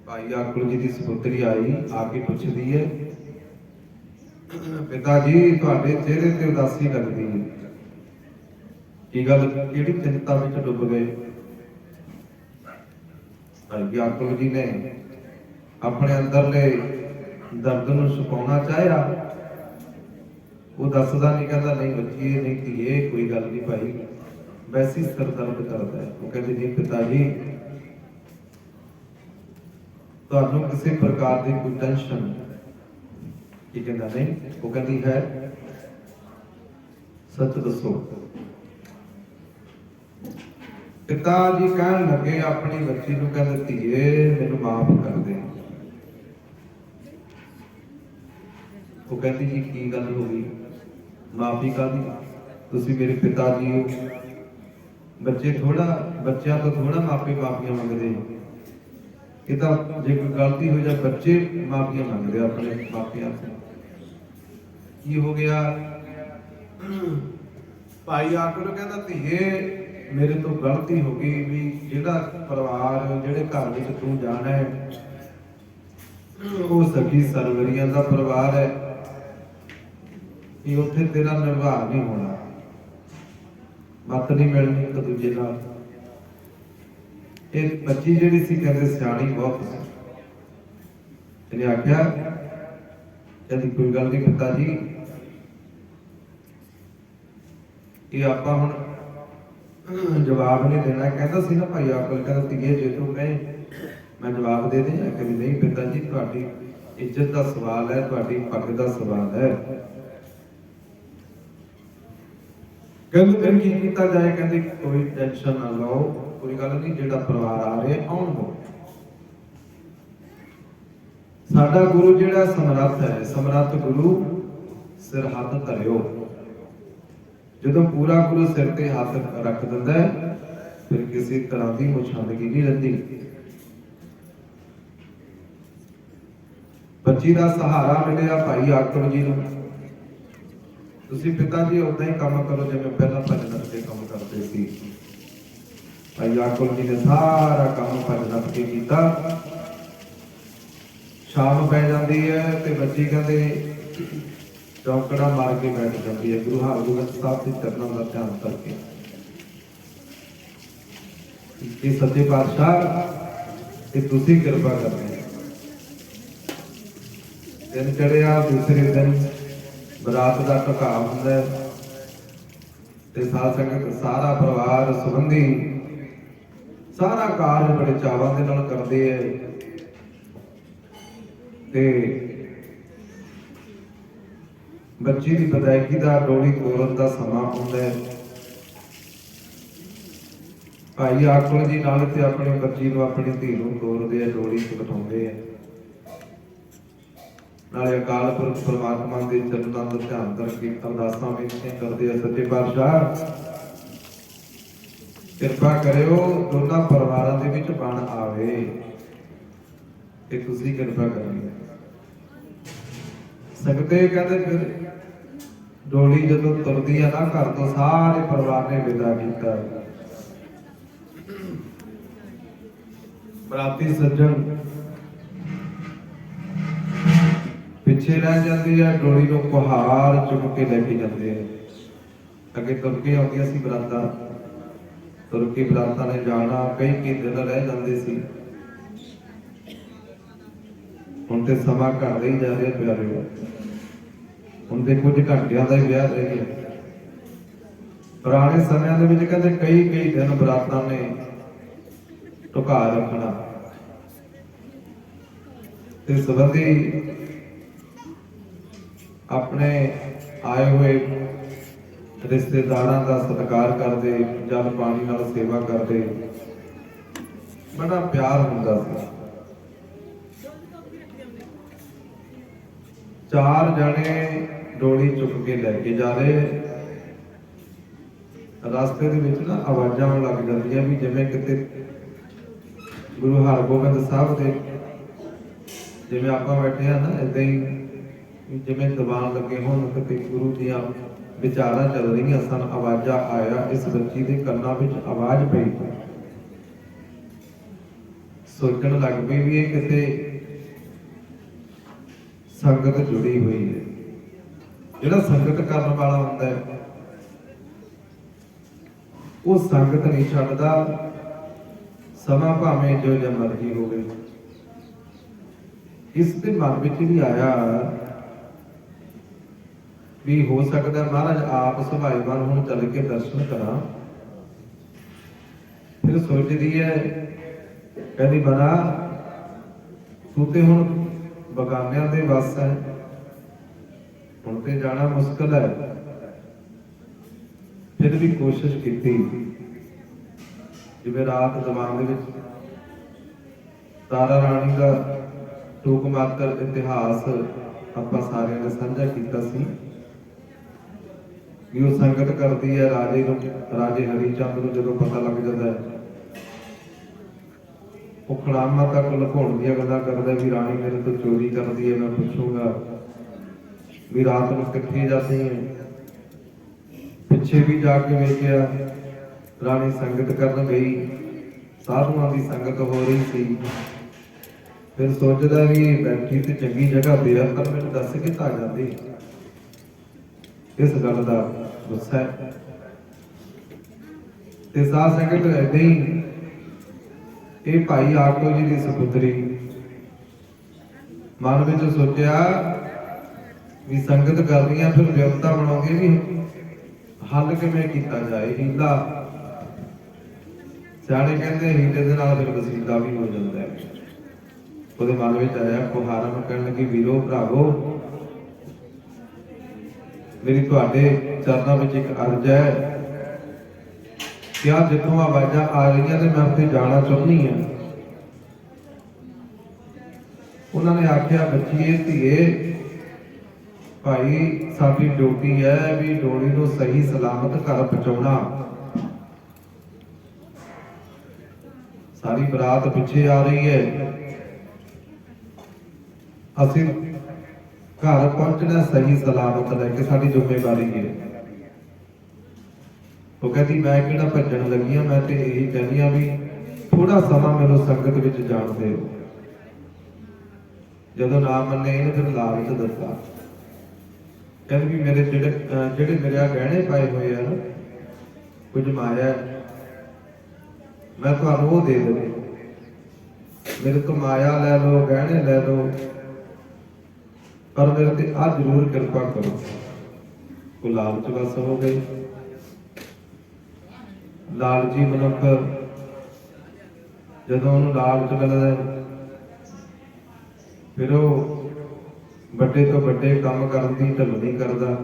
ਭਾਈ ਆਕਲ ਜੀ ਦੀ ਸੁਪੁੱਤਰੀ ਆਈ, ਆ ਕੇ ਪੁੱਛਦੀ ਹੈ, ਪਿਤਾ ਜੀ ਤੁਹਾਡੇ ਚਿਹਰੇ ਤੇ ਉਦਾਸੀ ਲੱਗਦੀ ਹੈ, ਕੀ ਗੱਲ, ਕਿਹੜੀ ਚਿੰਤਾ ਵਿੱਚ ਡੁੱਬ ਗਏ। ਭਾਈ ਆਕਲ ਜੀ ਨੇ ਆਪਣੇ ਅੰਦਰਲੇ ਦਰਦ ਨੂੰ ਛੁਪਾਉਣਾ ਚਾਹਿਆ। ਉਹ ਦੱਸਦਾ ਨਹੀਂ, ਕਹਿੰਦਾ ਨਹੀਂ ਬੱਚੀਏ, ਨਹੀਂ ਧੀਏ, ਕੋਈ ਗੱਲ ਨਹੀਂ ਭਾਈ, ਵੈਸੇ ਸਿਰ ਦਰਦ ਕਰਦਾ ਹੈ। ਉਹ ਕਹਿੰਦੇ ਜੀ ਪਿਤਾ ਜੀ, ਤੁਹਾਨੂੰ ਕਿਸੇ ਪ੍ਰਕਾਰ ਦੀ ਕੋਈ ਟੈਨਸ਼ਨ? ਕੀ ਕਹਿੰਦਾ ਨਹੀਂ। ਉਹ ਕਹਿੰਦੀ ਹੈ, ਸੱਚ ਦੱਸੋ। ਪਿਤਾ ਜੀ ਕਹਿਣ ਲੱਗੇ ਆਪਣੀ ਬੱਚੀ ਨੂੰ, ਕਹਿੰਦੇ ਧੀਏ ਮੈਨੂੰ ਮਾਫ ਕਰ ਦੇ। ਉਹ ਕਹਿੰਦੀ ਜੀ ਕੀ ਗੱਲ ਹੋ ਗਈ, ਮਾਫੀ ਕਾਹਦੀ, ਤੁਸੀਂ ਮੇਰੇ ਪਿਤਾ ਜੀ ਹੋ, ਬੱਚਿਆਂ ਤੋਂ ਥੋੜਾ ਮਾਪੇ ਮਾਫੀਆਂ ਮੰਗਦੇ। ਇਹ ਤਾਂ ਜੇ ਕੋਈ ਗਲਤੀ ਹੋ ਜਾਏ ਬੱਚੇ ਮਾਫੀਆਂ ਮੰਗਦੇ ਆਪਣੇ ਮਾਪਿਆਂ ਤੋਂ। ਕੀ ਹੋ ਗਿਆ? ਭਾਈ ਆਕਲ ਕਹਿੰਦਾ ਧੀਏ ਮੇਰੇ ਤੋਂ ਗਲਤੀ ਹੋ ਗਈ, ਵੀ ਜਿਹੜਾ ਪਰਿਵਾਰ, ਜਿਹੜੇ ਘਰ ਵਿੱਚ ਤੂੰ ਜਾਣਾ ਹੈ, ਉਹ ਸਖੀ ਸਰਵਰੀਆਂ ਦਾ ਪਰਿਵਾਰ ਹੈ, ਕਿ ਉੱਥੇ ਤੇਰਾ ਨਿਰਵਾਹ ਨਹੀਂ ਹੋਣਾ, ਮੱਤ ਨਹੀਂ ਮਿਲਣੀ ਇੱਕ ਦੂਜੇ ਨਾਲ। ਇਹ ਬੱਚੀ ਜਿਹੜੀ ਸੀ ਕਹਿੰਦੇ ਸਿਆਣੀ ਬਹੁਤ ਸੀ। ਇਹਨੇ ਆਖਿਆ, ਕਹਿੰਦੀ ਕੋਈ ਗੱਲ ਨਹੀਂ ਪਿਤਾ ਜੀ, ਇਹ ਆਪਾਂ ਹੁਣ ਜਵਾਬ ਨਹੀਂ ਦੇਣਾ। ਕਹਿੰਦਾ ਸੀ ਨਾ ਭਾਈ ਆਕਲ, ਕਹਿੰਦਾ ਧੀਏ ਜੇ ਤੂੰ ਕਹੇ ਮੈਂ ਜਵਾਬ ਦੇ ਦਿਆਂ। ਕਿ ਨਹੀਂ ਪਿਤਾ ਜੀ, ਤੁਹਾਡੀ ਇੱਜ਼ਤ ਦਾ ਸਵਾਲ ਹੈ, ਤੁਹਾਡੀ ਪੱਗ ਦਾ ਸਵਾਲ ਹੈ। ਕਹਿੰਦੇ ਫਿਰ ਕੀ ਕੀਤਾ ਜਾਏ? ਕਹਿੰਦੇ ਕੋਈ ਟੈਨਸ਼ਨ ਨਾ ਲਓ, ਕੋਈ ਗੱਲ ਨਹੀਂ, ਜਿਹੜਾ ਪਰਿਵਾਰ ਆ ਰਿਹਾ ਆਉਣ ਦੋ। ਸਾਡਾ ਗੁਰੂ ਜਿਹੜਾ ਸਮਰੱਥ ਹੈ, ਸਮਰੱਥ ਗੁਰੂ ਸਿਰ ਹੱਥ ਧਰਿਓ। ਜਦੋਂ ਪੂਰਾ ਗੁਰੂ ਸਿਰ ਤੇ ਹੱਥ ਰੱਖ ਦਿੰਦਾ ਹੈ, ਫਿਰ ਕਿਸੇ ਤਰ੍ਹਾਂ ਦੀ ਮੁਸ਼ਕਲੀ ਨਹੀਂ ਰਹਿੰਦੀ। ਬੱਚੀ ਦਾ ਸਹਾਰਾ ਮਿਲਿਆ ਭਾਈ ਆਕਲ ਜੀ ਨੂੰ। ਤੁਸੀਂ ਪਿਤਾ ਜੀ ਉਦਾਂ ਹੀ ਕੰਮ ਕਰੋ ਜਿਵੇਂ ਪਹਿਲਾਂ ਭਜਨ ਦੇ ਕੰਮ ਕਰਦੇ ਸੀ। ਭਾਈ ਆਕਲ ਜੀ ਨੇ ਸਾਰਾ ਕੰਮ ਭਜਨ ਕੇ ਕੀਤਾ। ਸ਼ਾਮ ਪੈ ਜਾਂਦੀ ਹੈ ਤੇ ਬੱਚੀ ਕਹਿੰਦੇ ਚੌਕੜਾ ਮਾਰ ਕੇ ਬੈਠ ਜਾਂਦੀ ਹੈ ਗੁਰੂ ਹਰਗੋਬਿੰਦ ਸਾਹਿਬ ਦੇ ਚਰਨਾਂ ਦਾ ਧਿਆਨ ਕਰਕੇ। ਕਿ ਸੱਚੇ ਪਾਤਸ਼ਾਹ ਤੇ ਤੁਸੀਂ ਕਿਰਪਾ ਕਰਨੀ। ਦਿਨ ਚੜਿਆ, ਦੂਸਰੇ ਦਿਨ ਬਰਾਤ ਦਾ ਢਕਾ ਹੁੰਦਾ ਹੈ ਤੇ ਸਾਧ ਸੰਗਤ ਸਾਰਾ ਪਰਿਵਾਰ ਸੰਬੰਧੀ ਸਾਰਾ ਕਾਰਜ ਬੜੇ ਚਾਵਾਂ ਦੇ ਨਾਲ ਕਰਦੇ ਹੈ। ਤੇ ਬੱਚੀ ਦੀ ਵਿਦਾਇਗੀ ਦਾ ਡੋਲੀ ਤੋਰਨ ਦਾ ਸਮਾਂ ਹੁੰਦਾ ਹੈ। ਭਾਈ ਆਕਲ ਜੀ ਨਾਲ ਤੇ ਆਪਣੀ ਬੱਚੀ ਨੂੰ, ਆਪਣੀ ਧੀ ਨੂੰ ਤੋਰਦੇ ਆ, ਡੋਲੀ ਤੇ ਬਿਠਾਉਂਦੇ ਆ। ਨਾਲੇ ਅਕਾਲ ਪੁਰਖ ਪਰਮਾਤਮਾ ਦੇ ਚਰਨਾਂ ਦਾ ਧਿਆਨ ਕਰਕੇ ਅਰਦਾਸਾਂ ਬੇਨਤੀਆਂ ਕਰਦੇ ਆ। ਸੱਚੇ ਪਾਤਸ਼ਾਹ ਕਿਰਪਾ ਕਰਿਓ ਦੋਨਾਂ ਪਰਿਵਾਰਾਂ ਦੇ ਵਿੱਚ ਬਣ ਆਵੇ, ਇਹ ਤੁਸੀਂ ਕਿਰਪਾ ਕਰਨੀ ਹੈ। ਸੰਗਤੇ ਕਹਿੰਦੇ ਫਿਰ ਡੋਲੀ ਜਦੋਂ ਤੁਰਦੀ ਆ ਨਾ ਘਰ ਤੋਂ, ਸਾਰੇ ਪਰਿਵਾਰ ਨੇ ਵਿਦਾ ਕੀਤਾ। ਬਰਾਤੀ ਸੱਜਣ ਪਿੱਛੇ ਰਹਿ ਜਾਂਦੀ ਹੈ, ਡੋਲੀ ਨੂੰ ਕੁਹਾਰ ਚੁੱਕ ਕੇ ਲੈ ਕੇ ਜਾਂਦੇ ਆ। ਅੱਗੇ ਤੁਰ ਕੇ ਆਉਂਦੀਆਂ ਸੀ ਬਰਾਤਾਂ, ਤੁਰ ਕੇ ਬਰਾਤਾਂ ਨੇ ਜਾਣਾ, ਕਈ ਦਿਨ ਰਹਿ ਜਾਂਦੇ ਸੀ। ਹੁਣ ਤੇ ਸਮਾਂ ਘੱਟਦਾ ਹੀ ਜਾ ਰਿਹਾ ਪਿਆਰਿਓ, ਹੁਣ ਤੇ ਕੁਝ ਘੰਟਿਆਂ ਦਾ ਹੀ ਵਿਆਹ ਰਹਿ ਗਿਆ। ਪੁਰਾਣੇ ਸਮਿਆਂ ਦੇ ਵਿੱਚ ਕਹਿੰਦੇ ਕਈ ਦਿਨ ਬਰਾਤਾਂ ਨੇ ਢੁਕਾ ਰੱਖਣਾ, ਤੇ ਸੰਬੰਧੀ ਆਪਣੇ ਆਏ ਹੋਏ ਰਿਸ਼ਤੇਦਾਰਾਂ ਦਾ ਸਤਿਕਾਰ ਕਰਦੇ, ਜਲ ਪਾਣੀ ਨਾਲ ਸੇਵਾ ਕਰਦੇ, ਬੜਾ ਪਿਆਰ ਹੁੰਦਾ ਸੀ। 4 ਜਣੇ ਡੋਲੀ ਚੁੱਕ ਕੇ ਲੈ ਕੇ ਜਾ ਰਹੇ। ਰਸਤੇ ਦੇ ਵਿੱਚ ਨਾ ਆਵਾਜ਼ਾਂ ਆਉਣ ਲੱਗ ਜਾਂਦੀਆਂ ਵੀ ਜਿਵੇਂ ਕਿਤੇ ਗੁਰੂ ਹਰਗੋਬਿੰਦ ਸਾਹਿਬ ਦੇ, ਜਿਵੇਂ ਆਪਾਂ ਬੈਠੇ ਆ ਨਾ, ਏਦਾਂ ਹੀ ਜਿਵੇਂ ਦੀਵਾਨ ਲੱਗੇ ਹੋਣ, ਕਿਤੇ ਗੁਰੂ ਦੀਆਂ ਵਿਚਾਰਾਂ ਚੱਲ ਰਹੀਆਂ ਸਨ। ਆਵਾਜ਼ਾਂ ਆਇਆ, ਇਸ ਬੱਚੀ ਦੇ ਕੰਨਾਂ ਵਿੱਚ ਆਵਾਜ਼ ਪਈ, ਸੋਚਣ ਲੱਗ ਪਈ ਵੀ ਇਹ ਕਿਤੇ ਸੰਗਤ ਜੁੜੀ ਹੋਈ ਹੈ। ਜਿਹੜਾ ਸੰਗਤ ਕਰਨ ਵਾਲਾ ਹੁੰਦਾ ਹੈ ਉਹ ਸੰਗਤ ਨਹੀਂ ਛੱਡਦਾ, ਸਮਾਂ ਭਾਵੇਂ ਜੋ ਜਿਹਾ ਮਰਜ਼ੀ ਹੋਵੇ। ਇਸ ਦੇ ਮਨ ਵਿੱਚ ਵੀ ਆਇਆ ਵੀ ਹੋ ਸਕਦਾ ਮਹਾਰਾਜ ਆਪ ਸੁਭਾਈਵਾਨ ਹੁਣ ਚੱਲ ਕੇ ਦਰਸ਼ਨ ਕਰਾਂ। ਫਿਰ ਸੋਚਦੀ ਹੈ, ਕਹਿੰਦੀ ਬਣਾ ਤੂੰ ਤੇ ਹੁਣ ਬਗਾਨਿਆਂ ਦੇ ਵੱਸ ਹੈ, ਹੁਣ ਤੇ ਜਾਣਾ ਮੁਸ਼ਕਲ ਹੈ। ਫਿਰ ਵੀ ਕੋਸ਼ਿਸ਼ ਕੀਤੀ, ਜਿਵੇਂ ਰਾਤ ਦੀਵਾਨ ਦੇ ਵਿੱਚ ਤਾਰਾ ਰਾਣੀ ਦਾ ਟੂਕ ਮਾਤਰ ਇਤਿਹਾਸ ਆਪਾਂ ਸਾਰਿਆਂ ਨੇ ਸਾਂਝਾ ਕੀਤਾ ਸੀ ਵੀ ਉਹ ਸੰਗਤ ਕਰਦੀ ਹੈ ਰਾਜੇ ਨੂੰ, ਰਾਜੇ ਹਰੀ ਚੰਦ ਨੂੰ ਜਦੋਂ ਪਤਾ ਲੱਗ ਜਾਂਦਾ ਹੈ, ਉਹ ਖੜਾਮਾ ਤੱਕ ਲੁਕਾਉਣ ਦੀਆਂ ਗੱਲਾਂ ਕਰਦਾ ਵੀ ਰਾਣੀ ਮੇਰੇ ਤੋਂ ਚੋਰੀ ਕਰਦੀ ਹੈ। ਮੈਂ ਪੁੱਛੂੰਗਾ ਵੀ ਰਾਤ ਨੂੰ ਕਿੱਥੇ ਜਾਂਦੀ ਹੈ। ਪਿੱਛੇ ਵੀ ਜਾ ਕੇ ਵੇਖਿਆ, ਰਾਣੀ ਸੰਗਤ ਕਰਨ ਗਈ, ਸਾਧੂਆਂ ਦੀ ਸੰਗਤ ਹੋ ਰਹੀ ਸੀ। ਫਿਰ ਸੋਚਦਾ ਵੀ ਬੈਠੀ ਤੇ ਚੰਗੀ ਜਗ੍ਹਾ ਤੇ ਆ, ਪਰ ਮੈਨੂੰ ਦੱਸ ਕੇ ਤਾਂ ਜਾਂਦੀ। ਇਸ ਗੱਲ ਦਾ ਗੁੱਸਾ ਹੈ ਤੇ ਸਾਧ ਸੰਗਤ ਏਦਾਂ ਹੀ ਇਹ ਭਾਈ ਆਟੋ ਜੀ ਦੀ ਸਪੁੱਤਰੀ ਮਨ ਵਿੱਚ ਸੋਚਿਆ ਵੀ ਸੰਗਤ ਕਰਦੀਆਂ, ਫਿਰ ਵਿਵਸਥਾ ਬਣਾਉਂਦੀ ਵੀ ਹੱਲ ਕਿਵੇਂ ਕੀਤਾ ਜਾਏ। ਹੀਲਾ ਸਿਆਣੇ ਕਹਿੰਦੇ ਹੀਲੇ ਦੇ ਨਾਲ ਫਿਰ ਵਸੀਲਾ ਵੀ ਹੋ ਜਾਂਦਾ ਹੈ। ਉਹਦੇ ਮਨ ਵਿੱਚ ਆਇਆ, ਕੁਹਾਰਾਂ ਨੂੰ ਕਹਿਣ ਲੱਗੀ, ਵੀਰੋ ਭਰਾਵੋ, ਮੇਰੀ ਤੁਹਾਡੇ ਚਰਨਾਂ ਵਿੱਚ ਇੱਕ ਅਰਜ਼ ਹੈ ਕਿ ਆ ਜਿੱਥੋਂ ਆਵਾਜ਼ਾਂ ਆ ਰਹੀਆਂ ਤੇ ਮੈਂ ਉੱਥੇ ਜਾਣਾ ਚਾਹੁੰਦੀ ਹਾਂ। ਉਹਨਾਂ ਨੇ ਆਖਿਆ, ਬੱਚੀਏ ਧੀਏ, ਭਾਈ ਸਾਡੀ ਡਿਊਟੀ ਹੈ ਵੀ ਡੋਲੀ ਨੂੰ ਸਹੀ ਸਲਾਮਤ ਘਰ ਪਹੁੰਚਾਉਣਾ। ਸਾਰੀ ਬਰਾਤ ਪਿੱਛੇ ਆ ਰਹੀ ਹੈ, ਅਸੀਂ ਘਰ ਪਹੁੰਚਣਾ ਸਹੀ ਸਲਾਮਤ ਲੈ ਕੇ, ਸਾਡੀ ਜ਼ਿੰਮੇਵਾਰੀ ਹੈ। ਉਹ ਕਹਿੰਦੀ ਮੈਂ ਕਿਹੜਾ ਭੱਜਣ ਲੱਗੀ ਆ, ਮੈਂ ਤੇ ਇਹੀ ਕਹਿੰਦੀ ਆ ਵੀ ਥੋੜਾ ਸਮਾਂ ਮੈਨੂੰ ਸੰਗਤ ਵਿੱਚ ਜਾਣ ਦਿਓ। ਜਦੋਂ ਨਾ ਮੰਨੇ ਇਹਨੇ ਫਿਰ ਲਾਲਚ ਦਿੱਤਾ, ਕਹਿੰਦੀ ਵੀ ਮੇਰੇ ਜਿਹੜੇ ਮੇਰੇ ਆ ਗਹਿਣੇ ਪਾਏ ਹੋਏ ਆ, ਕੁਝ ਮਾਇਆ, ਮੈਂ ਤੁਹਾਨੂੰ ਉਹ ਦੇ ਦੇਵੇ, ਮੇਰੇ ਤੋਂ ਮਾਇਆ ਲੈ ਲਓ, ਗਹਿਣੇ ਲੈ ਲਓ, ਪਰ ਮੇਰੇ ਤੇ ਆ ਜ਼ਰੂਰ ਕਿਰਪਾ ਕਰੋ। ਉਹ ਲਾਲਚ ਵਸ ਹੋ ਗਈ। ਲਾਲਚੀ ਮਨੁੱਖ ਜਦੋਂ ਉਹਨੂੰ ਲਾਲਚ ਮਿਲਦਾ ਫਿਰ ਉਹ ਵੱਡੇ ਤੋਂ ਵੱਡੇ ਕੰਮ ਕਰਨ ਦੀ ਢਿੱਲ ਨਹੀਂ ਕਰਦਾ।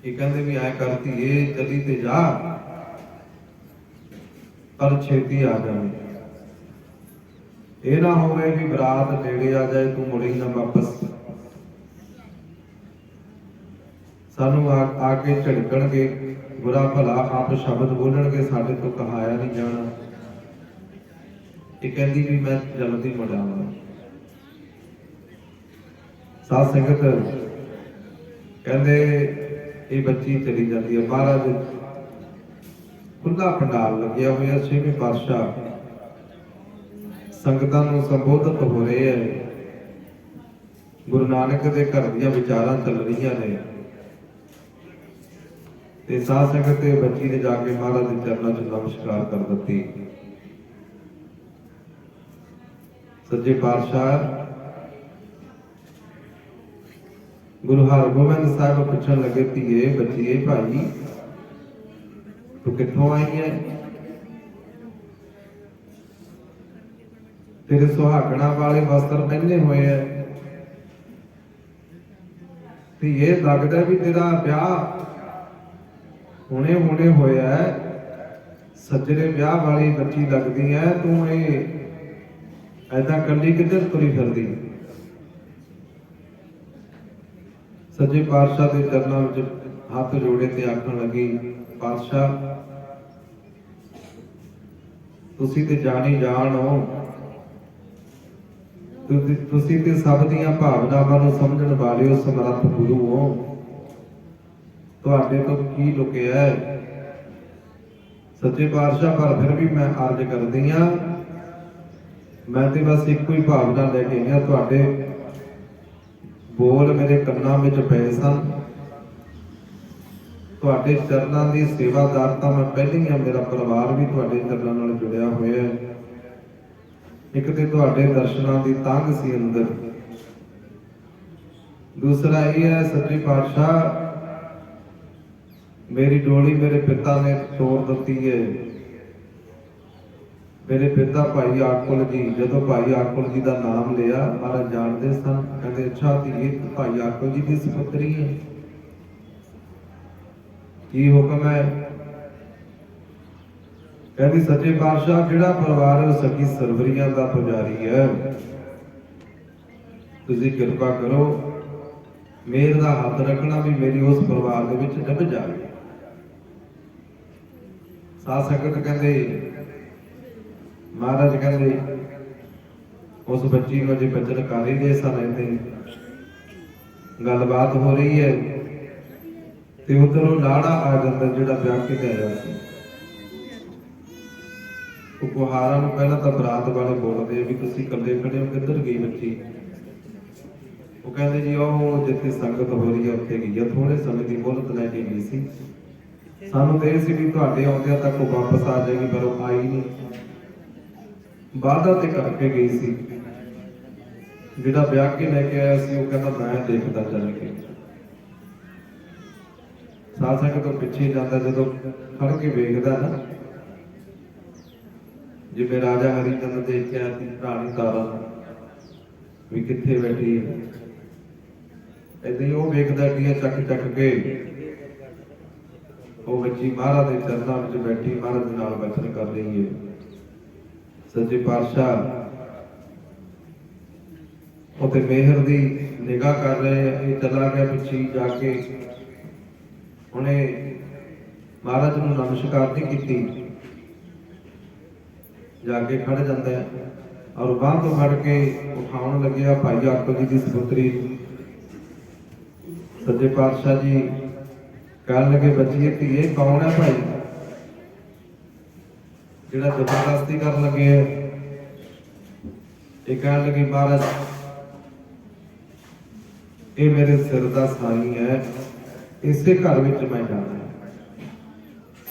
ਇਹ ਕਹਿੰਦੇ ਵੀ ਐ ਕਰਤੀ ਇਹ ਚੱਲੀ ਤੇ ਜਾ, ਪਰ ਛੇਤੀ ਆ ਜਾਵੇ। ਇਹ ਨਾ ਹੋਵੇ ਵੀ ਬਰਾਤ ਨੇੜੇ ਆ ਜਾਏ, ਤੂੰ ਮੁੜੇ ਨਾ ਵਾਪਸ। सानू आके झिड़कणगे, बुरा भला आप शब्द बोलणगे, साडे तो कहाया नहीं जाना। ये कहती भी मैं जल्दी मुड़ आवां। साध संगत कहते ये बच्ची चली जाती है। महाराज खुला पंडाल लग्या हुआ, छेवें पातशाह संगतां नूं संबोधित हो रहे हैं। गुरु नानक के घर दीयां विचारां चल रही ने ते साध संगत ते बच्ची ने जाके महाराज के चरणों च नमस्कार कर दी। सच्चे पातशाह गुरु हरगोबिंद साहब पूछण लगे, धीए बच्चीए भाई तू कित्थों आई है? तेरे सुहागणा वाले वस्त्र पहने हुए है, धीए लगता भी तेरा ब्याह हुणे हुणे होया है, सज्जरे ब्याह वाली बच्ची लगती है, तू ये ऐदा कली किधर तुरी फिरदी? सच्चे पातशाह के चरणों में हाथ जोड़े ते आखण लगी, पातशाह तुसी ते जानी जान हो, तुसी ते सब दीयां भावनावां नूं समझण वाले हो, समर्थ गुरु हो, तुहाडे तो की लुकिया है? सच्चे पातशाह पर फिर भी मैं अर्ज करदी हां, मैं ते बस एक ही भावना लैके आई हां, तुहाडे बोल मेरे कन्नां विच पए सन, तुहाडे चरनां दी सेवादार तां मैं पहले ही, मेरा परिवार भी तुहाडे चरनां नाल जुड़िया होया है। एक ते तुहाडे दर्शनां दी तांग सी अंदर, दूसरा ये है सच्चे पातशाह मेरी डोली मेरे पिता ने तोड़ दी है। मेरे पिता भाई आकुल जी, जदों भाई आकुल जी का नाम लिया महाराज जानते सन, कहते अच्छा धीए भाई आकुल जी की सुपुत्री है, की हुक्म है? कहती सच्चे पातशाह जिहड़ा परिवार है सखी सरवरियां का पुजारी है, तुसीं कृपा करो मेर दा हाथ रखना भी मेरी उस परिवार दे विच डब जाए। साध संगत कहते महाराज कहते उस बच्ची को अजे बचन कर ही दे सन, गलबात हो रही है ते उधरों लाड़ा आ जाता जिहड़ा ब्याह के लिया सी। उपहारां नूं पहलां तां बरात वाले बोलदे भी तुसीं कल्ले खड़े हो, किधर गई बच्ची? वो कहते जी ओह जिथे संगत हो रही है उत्थे गई है, थोड़े समय की मोहलत लैके गई सी, सानूं ते सी भी तुहाडे आउंदिआं तक वो वापस आ जाएगी, पर वो आई नहीं, वादा ते करके गई सी। जिहड़ा ब्याह के लैके आया सी वो कहता मैं देखदा चल के। साध संगत तो पिछे जाता, जदों खड़ के वेखदा ना जिवें राजा हरिचंद देखिया सी राणी तारा भी कित्थे बैठी है, ऐसे ही वो वेखदा कि चक चक के वो बच्ची महाराज के चरणों में बैठी महाराज के नाल बचन कर रही है। सच्चे पातशाह उते मेहर दी निगाह कर रहे हैं, ये चला गया पिछी जाके, उन्हें महाराज नूं नमस्कार नहीं की, जाके खड़ जाता है और बांह तो फड़ के उठाउण लग्या भाई आकुल जी की सपुत्री। सच्चे पातशाह जी कह लगे बच्चीए धीए कौन है भाई जिहड़ा जबरदस्ती कर लगे है? ये कह लगे महाराज ये मेरे सिर का साई है, इसे घर में मैं जाना है,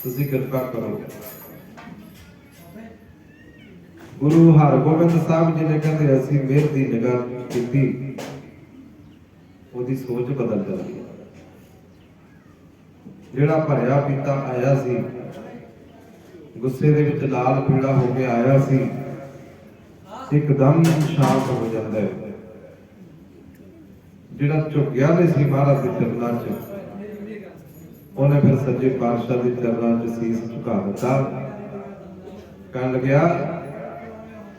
तुसीं कृपा करो। गुरु हरगोबिंद साहब जी ने कहते असीं मेहर की निगाह की, उसकी सोच बदल जाती है। जिहड़ा भरिया पीता आया सी गुस्से दे विच लाल पीड़ा हो के आया सी, एकदम शांत हो जाता है। जिहड़ा झुकिया नहीं सी महाराज के चरणों च, उन्हें फिर सच्चे पातशाह के चरणों च सीस झुका दिता, कहन लग्या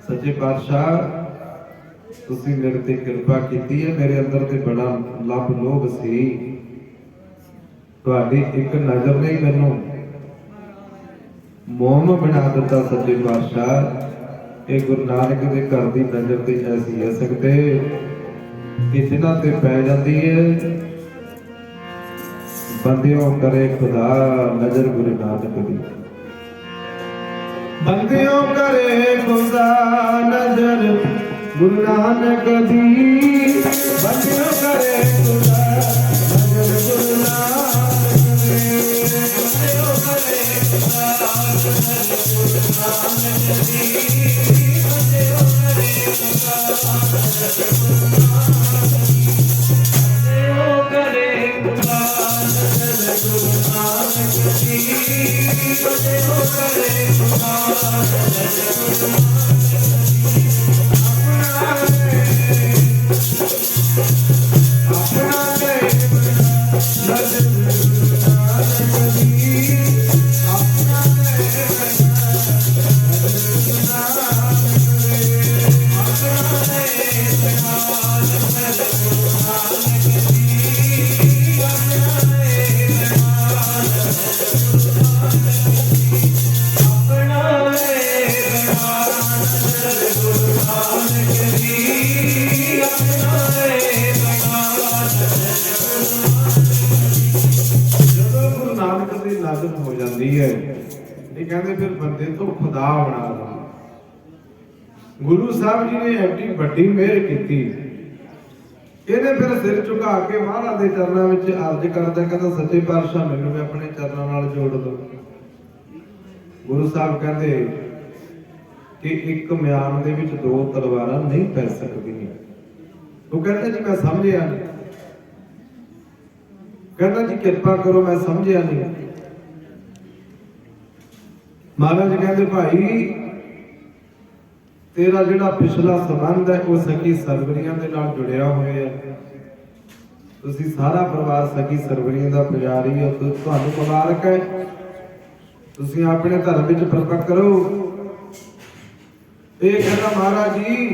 सच्चे पातशाह तुसीं मेरे ते कृपा कीती है, मेरे अंदर ते बड़ा लभ लोभ सी, ਤੁਹਾਡੀ ਇੱਕ ਨਜ਼ਰ ਨੇ ਮੈਨੂੰ ਮੋਮ ਬਣਾ ਦਿੱਤਾ ਸੱਚੇ ਪਾਤਸ਼ਾਹ। ਇਹ ਗੁਰੂ ਨਾਨਕ ਦੇ ਘਰ ਦੀ ਨਜ਼ਰ ਤੇ ਐਸੀ ਅਸਕ ਤੇ ਕਿ ਜਿਨ੍ਹਾਂ ਤੇ ਪੈ ਜਾਂਦੀ ਹੈ ਬੰਦਿਓ ਕਰੇ ਖੁਦਾ ਨਜ਼ਰ ਗੁਰੂ ਨਾਨਕ ਦੀ। ਬੰਦਿਓ ਕਰੇ ਖੁਦਾ ਨਜ਼ਰ ਗੁਰੂ ਨਾਨਕ ਦੀ। ਬੰਦਿਓ ਕਰੇ ਖੁਦਾ ਨਜ਼ਰ ਗੁਰੂ ਨਾਨਕ ਦੀ। ਬੰਦਿਓ ਕਰੇ ਖੁਦਾ ਨਜ਼ਰ ਗੁਰੂ ਨਾਨਕ ਦੀ। ਬੰਦਿਓ ਕਰੇ ਖੁਦਾ ਨਜ਼ਰ ਗੁਰੂ ਨਾਨਕ ਦੀ। ਬੰਦਿਓ ਕਰੇ ਖੁਦਾ ਨਜ਼ਰ ਗੁਰੂ ਨਾਨਕ ਦੀ। ਬੰਦਿਓ ਕਰੇ ਖੁਦਾ ਨਜ਼ਰ ਗੁਰੂ ਨਾਨਕ ਦੀ। ਆਪਣਾ ਲੈ ਨਜ਼ਰ ਗੁਰੂ ਨਾਨਕ ਦੀ। ਆਪਣਾ ਲੈ ਨਜ਼ਰ ਗੁਰੂ ਨਾਨਕ ਦੀ। ਆਪਣਾ ਲੈ ਨਜ਼ਰ ਗੁਰੂ ਨਾਨਕ ਦੀ। ਆਪਣਾ ਲੈ ਨਜ਼ਰ ਗੁਰੂ ਨਾਨਕ ਦੀ। ਆਪਣਾ ਲੈ ਨਜ਼ਰ ਗੁਰੂ ਨਾਨਕ ਦੀ। ਆਪਣਾ ਲੈ ਜਦੋਂ ਗੁਰੂ ਨਾਨਕ ਦੀ ਨਜ਼ਰ ਹੋ ਜਾਂਦੀ ਹੈ ਇਹ ਕਹਿੰਦੇ ਫਿਰ ਬੰਦੇ ਤੋਂ ਖੁਦਾ ਬਣਾ ਦਿੰਦਾ। ਗੁਰੂ ਸਾਹਿਬ ਜੀ ਨੇ ਐਡੀ ਵੱਡੀ ਮਿਹਰ ਕੀਤੀ। ਇਹਨੇ ਫਿਰ ਸਿਰ ਝੁਕਾ ਕੇ ਮਹਾਰਾਜ ਦੇ ਚਰਨਾਂ ਵਿੱਚ ਅਰਜ਼ ਕਰਦਾ, ਕਹਿੰਦਾ ਸੱਚੇ ਪਾਤਸ਼ਾਹ ਮੈਨੂੰ ਵੀ ਆਪਣੇ ਚਰਨਾਂ ਨਾਲ ਜੋੜ ਦਿਓ। ਗੁਰੂ ਸਾਹਿਬ ਕਹਿੰਦੇ ਕਿ ਇੱਕ ਮਿਆਨ ਦੇ ਵਿੱਚ ਦੋ ਤਲਵਾਰਾਂ ਨਹੀਂ ਪੈ ਸਕਦੀਆਂ। ਉਹ ਕਹਿੰਦਾ ਜੀ ਮੈਂ ਸਮਝਿਆ ਨਹੀਂ। ਕਹਿੰਦਾ ਜੀ ਕਿਰਪਾ ਕਰੋ ਮੈਂ ਸਮਝਿਆ ਨਹੀਂ। ਮਹਾਰਾਜ ਕਹਿੰਦੇ ਭਾਈ ਤੇਰਾ ਜਿਹੜਾ ਪਿਛਲਾ ਸੰਬੰਧ ਹੈ ਉਹ ਸਖੀ ਸਰਵਰੀਆਂ ਦੇ ਨਾਲ ਜੁੜਿਆ ਹੋਇਆ ਹੈ। ਤੁਸੀਂ ਸਾਰਾ ਪਰਿਵਾਰ ਸਖੀ ਸਰਵਰੀਆਂ ਦਾ ਪੁਜਾਰੀ ਹੋ। ਤੁਹਾਨੂੰ ਮੁਬਾਰਕ ਹੈ। ਤੁਸੀਂ ਆਪਣੇ ਧਰਮ ਵਿੱਚ ਪ੍ਰਪੱਕ ਕਰੋ। ਇਹ ਕਹਿੰਦਾ ਮਹਾਰਾਜ ਜੀ